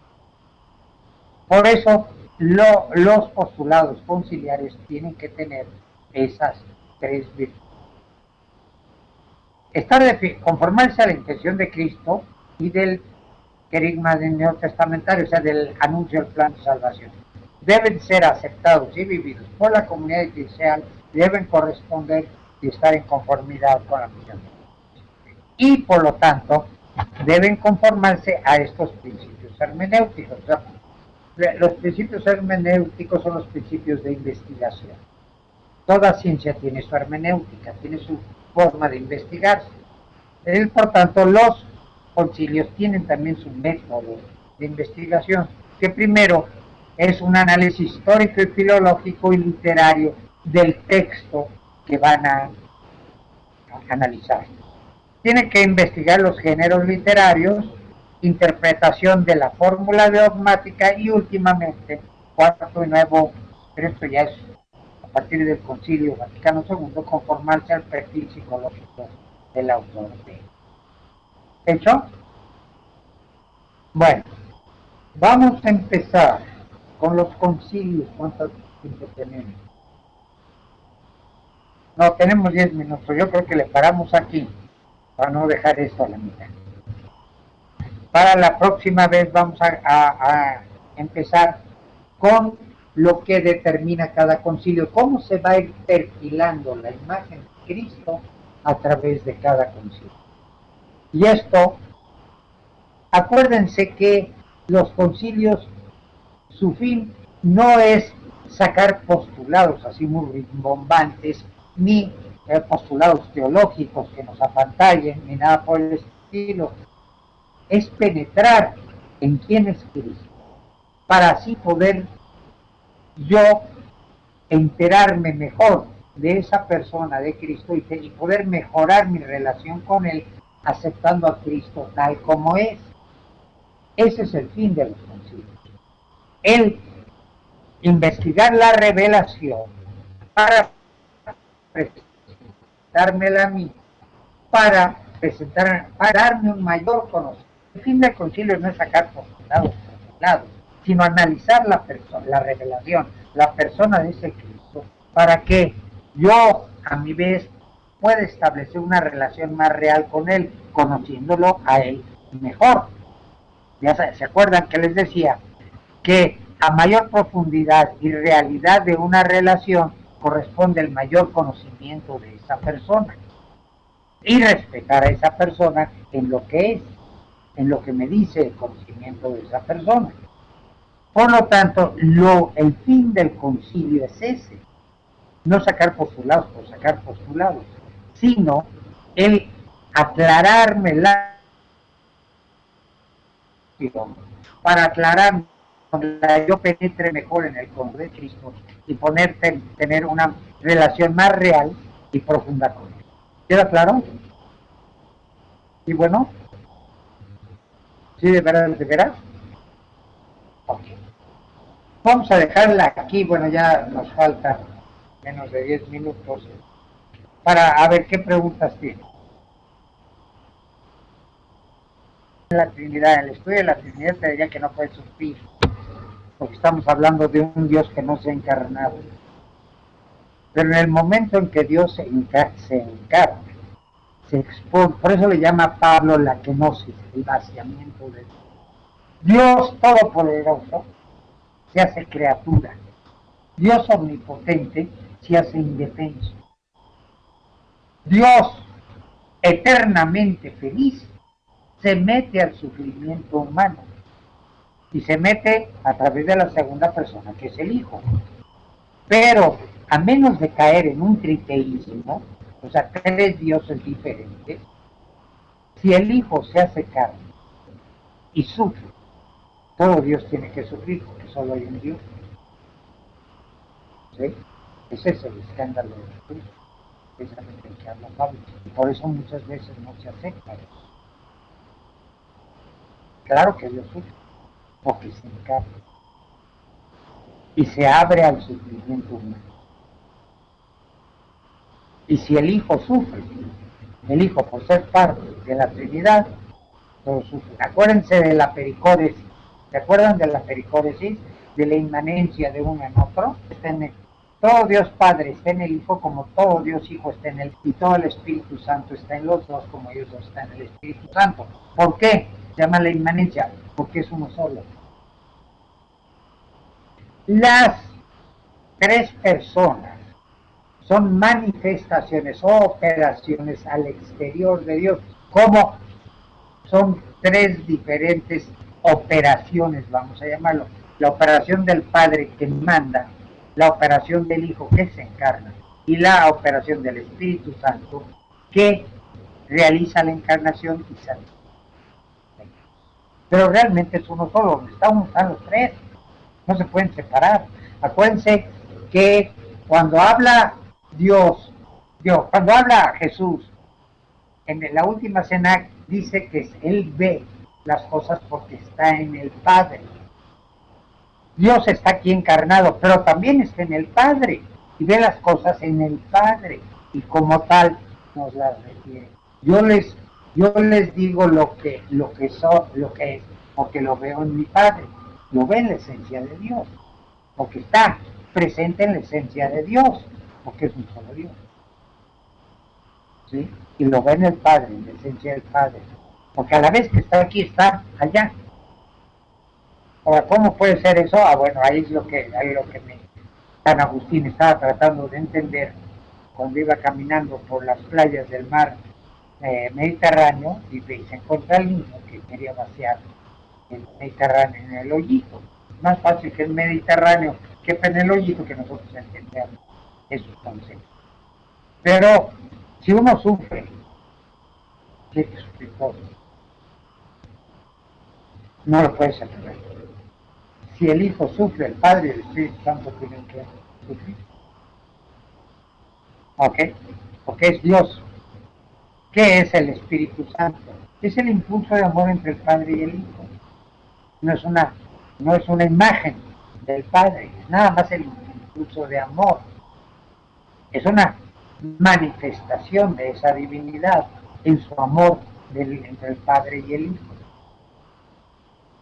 Por eso, los postulados conciliares tienen que tener esas tres virtudes. Conformarse a la intención de Cristo y del querigma del neotestamentario, o sea, del anuncio del plan de salvación. Deben ser aceptados y vividos por la comunidad eclesial, deben corresponder y estar en conformidad con la misión. Y por lo tanto, deben conformarse a estos principios hermenéuticos. O sea, los principios hermenéuticos son los principios de investigación. Toda ciencia tiene su hermenéutica, tiene su forma de investigarse. Por tanto, los concilios tienen también su método de investigación, que primero es un análisis histórico y filológico y literario del texto que van a analizar. Tienen que investigar los géneros literarios, interpretación de la fórmula dogmática y últimamente, cuarto y nuevo, pero esto ya es a partir del Concilio Vaticano II, conformarse al perfil psicológico del autor. ¿Hecho? Bueno, vamos a empezar con los concilios. ¿Cuánto tiempo tenemos? No, tenemos 10 minutos. Yo creo que le paramos aquí para no dejar esto a la mitad. Para la próxima vez vamos a empezar con lo que determina cada concilio, cómo se va a ir perfilando la imagen de Cristo a través de cada concilio. Y esto, acuérdense que los concilios, su fin no es sacar postulados así muy rimbombantes, ni postulados teológicos que nos apantallen, ni nada por el estilo. Es penetrar en quién es Cristo, para así poder yo enterarme mejor de esa persona, de Cristo, y poder mejorar mi relación con Él, aceptando a Cristo tal como es. Ese es el fin de los concilios. El investigar la revelación para presentármela a mí, para darme un mayor conocimiento. El fin del concilio no es sacar postulados, sino analizar la revelación, la persona de ese Cristo, para que yo, a mi vez, pueda establecer una relación más real con Él, conociéndolo a Él mejor. Ya se acuerdan que les decía que a mayor profundidad y realidad de una relación corresponde el mayor conocimiento de esa persona y respetar a esa persona en lo que es, en lo que me dice el conocimiento de esa persona. Por lo tanto, el fin del concilio es ese, no sacar postulados por sacar postulados, sino el aclararme para aclarar cuando yo penetre mejor en el conocimiento de Cristo y tener una relación más real y profunda con Él. ¿Queda claro? ¿Y bueno? ¿Sí, de veras, de veras? Ok. Vamos a dejarla aquí, bueno, ya nos falta menos de 10 minutos para a ver qué preguntas tiene. La Trinidad, el estudio de la Trinidad te diría que no puede sufrir, porque estamos hablando de un Dios que no se ha encarnado. Pero en el momento en que Dios se encarna, se expone, por eso le llama a Pablo la kenosis, el vaciamiento de Dios. Dios todopoderoso se hace criatura. Dios omnipotente se hace indefenso. Dios eternamente feliz se mete al sufrimiento humano y se mete a través de la segunda persona, que es el Hijo. Pero a menos de caer en un triteísmo, o sea, tres dioses diferentes, si el Hijo se hace carne y sufre, todo Dios tiene que sufrir, porque solo hay un Dios. ¿Sí? Ese es el escándalo de Cristo, precisamente el que habla Pablo. Y por eso muchas veces no se acepta eso. Claro que Dios sufre, porque se encarna y se abre al sufrimiento humano. Y si el Hijo sufre, el Hijo por ser parte de la Trinidad, todo sufre. Acuérdense de la pericóresis. ¿Se acuerdan de la pericóresis? De la inmanencia de uno en otro. Todo Dios Padre está en el Hijo, como todo Dios Hijo está en él, y todo el Espíritu Santo está en los dos, como ellos dos están en el Espíritu Santo. ¿Por qué? Se llama la inmanencia, porque es uno solo. Las tres personas son manifestaciones o operaciones al exterior de Dios. ¿Cómo? Son tres diferentes operaciones, vamos a llamarlo. La operación del Padre que manda, la operación del Hijo que se encarna y la operación del Espíritu Santo que realiza la encarnación y sale. Pero realmente es uno solo, donde está uno están los tres, no se pueden separar. Acuérdense que cuando habla Dios, cuando habla Jesús, en la última cena dice que Él ve las cosas porque está en el Padre. Dios está aquí encarnado, pero también está en el Padre y ve las cosas en el Padre y como tal nos las refiere. Yo les digo lo que es, porque lo veo en mi Padre, lo ve en la esencia de Dios, porque está presente en la esencia de Dios, porque es un solo Dios. ¿Sí? Y lo ve en el Padre, en la esencia del Padre, porque a la vez que está aquí, está allá. Ahora, ¿cómo puede ser eso? Bueno, ahí es lo que San Agustín estaba tratando de entender cuando iba caminando por las playas del mar Mediterráneo y se encuentra el niño que quería vaciar el Mediterráneo en el hoyito. Más fácil que el Mediterráneo que en el hoyito que nosotros entendemos esos conceptos. Pero si uno sufre, tiene que sufrir todo. No lo puede separar. Si el Hijo sufre, el Padre y el Espíritu Santo tienen que sufrir. ¿Ok? Porque es Dios. ¿Qué es el Espíritu Santo? Es el impulso de amor entre el Padre y el Hijo. No es una imagen del Padre, es nada más el impulso de amor. Es una manifestación de esa divinidad en su amor entre el Padre y el Hijo.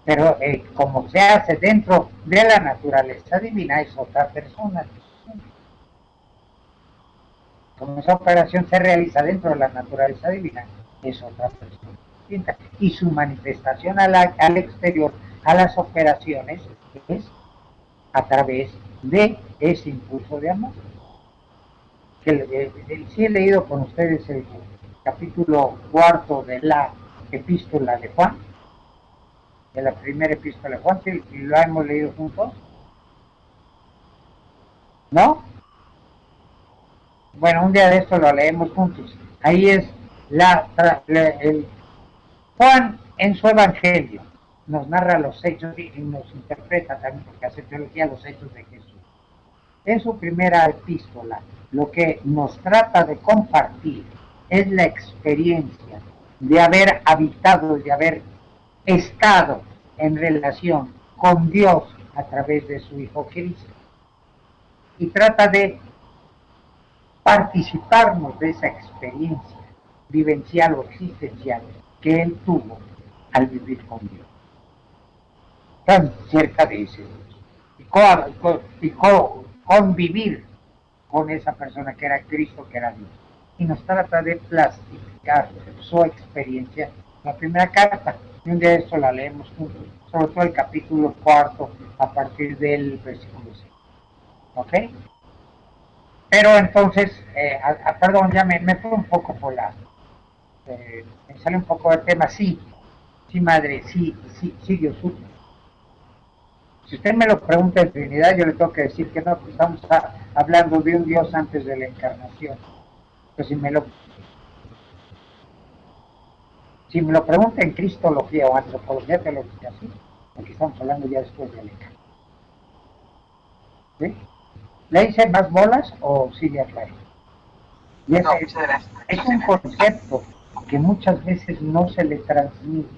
Pero como se hace dentro de la naturaleza divina, es otra persona. Como esa operación se realiza dentro de la naturaleza divina, es otra persona. Y su manifestación al exterior, a las operaciones, es a través de ese impulso de amor. Sí he leído con ustedes el capítulo 4 de la epístola de Juan, de la primera epístola de Juan, si lo hemos leído juntos. ¿No? Bueno, un día de esto lo leemos juntos. Ahí es Juan en su evangelio nos narra los hechos y nos interpreta también, porque hace teología, los hechos de Jesús. En su primera epístola, lo que nos trata de compartir es la experiencia de haber habitado, de haber estado en relación con Dios a través de su Hijo Cristo. Y trata de participarnos de esa experiencia vivencial o existencial que él tuvo al vivir con Dios, tan cerca de ese Dios, y convivir con esa persona que era Cristo, que era Dios. Y nos trata de plastificar su experiencia. La primera carta, y un día esto la leemos juntos, sobre todo el capítulo 4, a partir del versículo 6. ¿Ok? Pero entonces, perdón, ya me fui un poco por me sale un poco del tema. Sí, sí, madre, sí, Dios supo. Si usted me lo pregunta en Trinidad, yo le tengo que decir que no, que estamos hablando de un Dios antes de la encarnación. Pero si me lo pregunta en Cristología o antropología teológica, sí, porque estamos hablando ya después de la encarnación. ¿Sí? ¿Le hice más bolas o sigue acá? Y ese es un concepto que muchas veces no se le transmite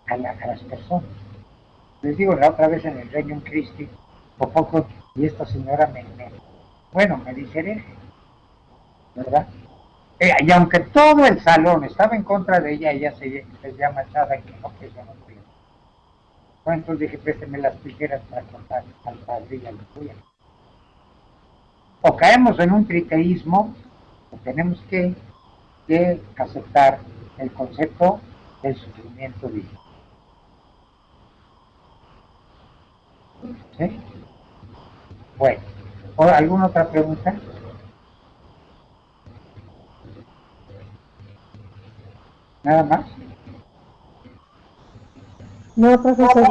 a las personas. Les digo, la otra vez en el Regnum Christi, por poco, y esta señora me dice hereje, ¿verdad? Y aunque todo el salón estaba en contra de ella, ella se llama echada en que no, que eso no puede. Bueno, entonces dije, présteme las tijeras para cortar al padre y al tuya. O caemos en un triteísmo, o tenemos que aceptar el concepto del sufrimiento divino. ¿Sí? Bueno, ¿alguna otra pregunta? ¿Nada más? No, profesor.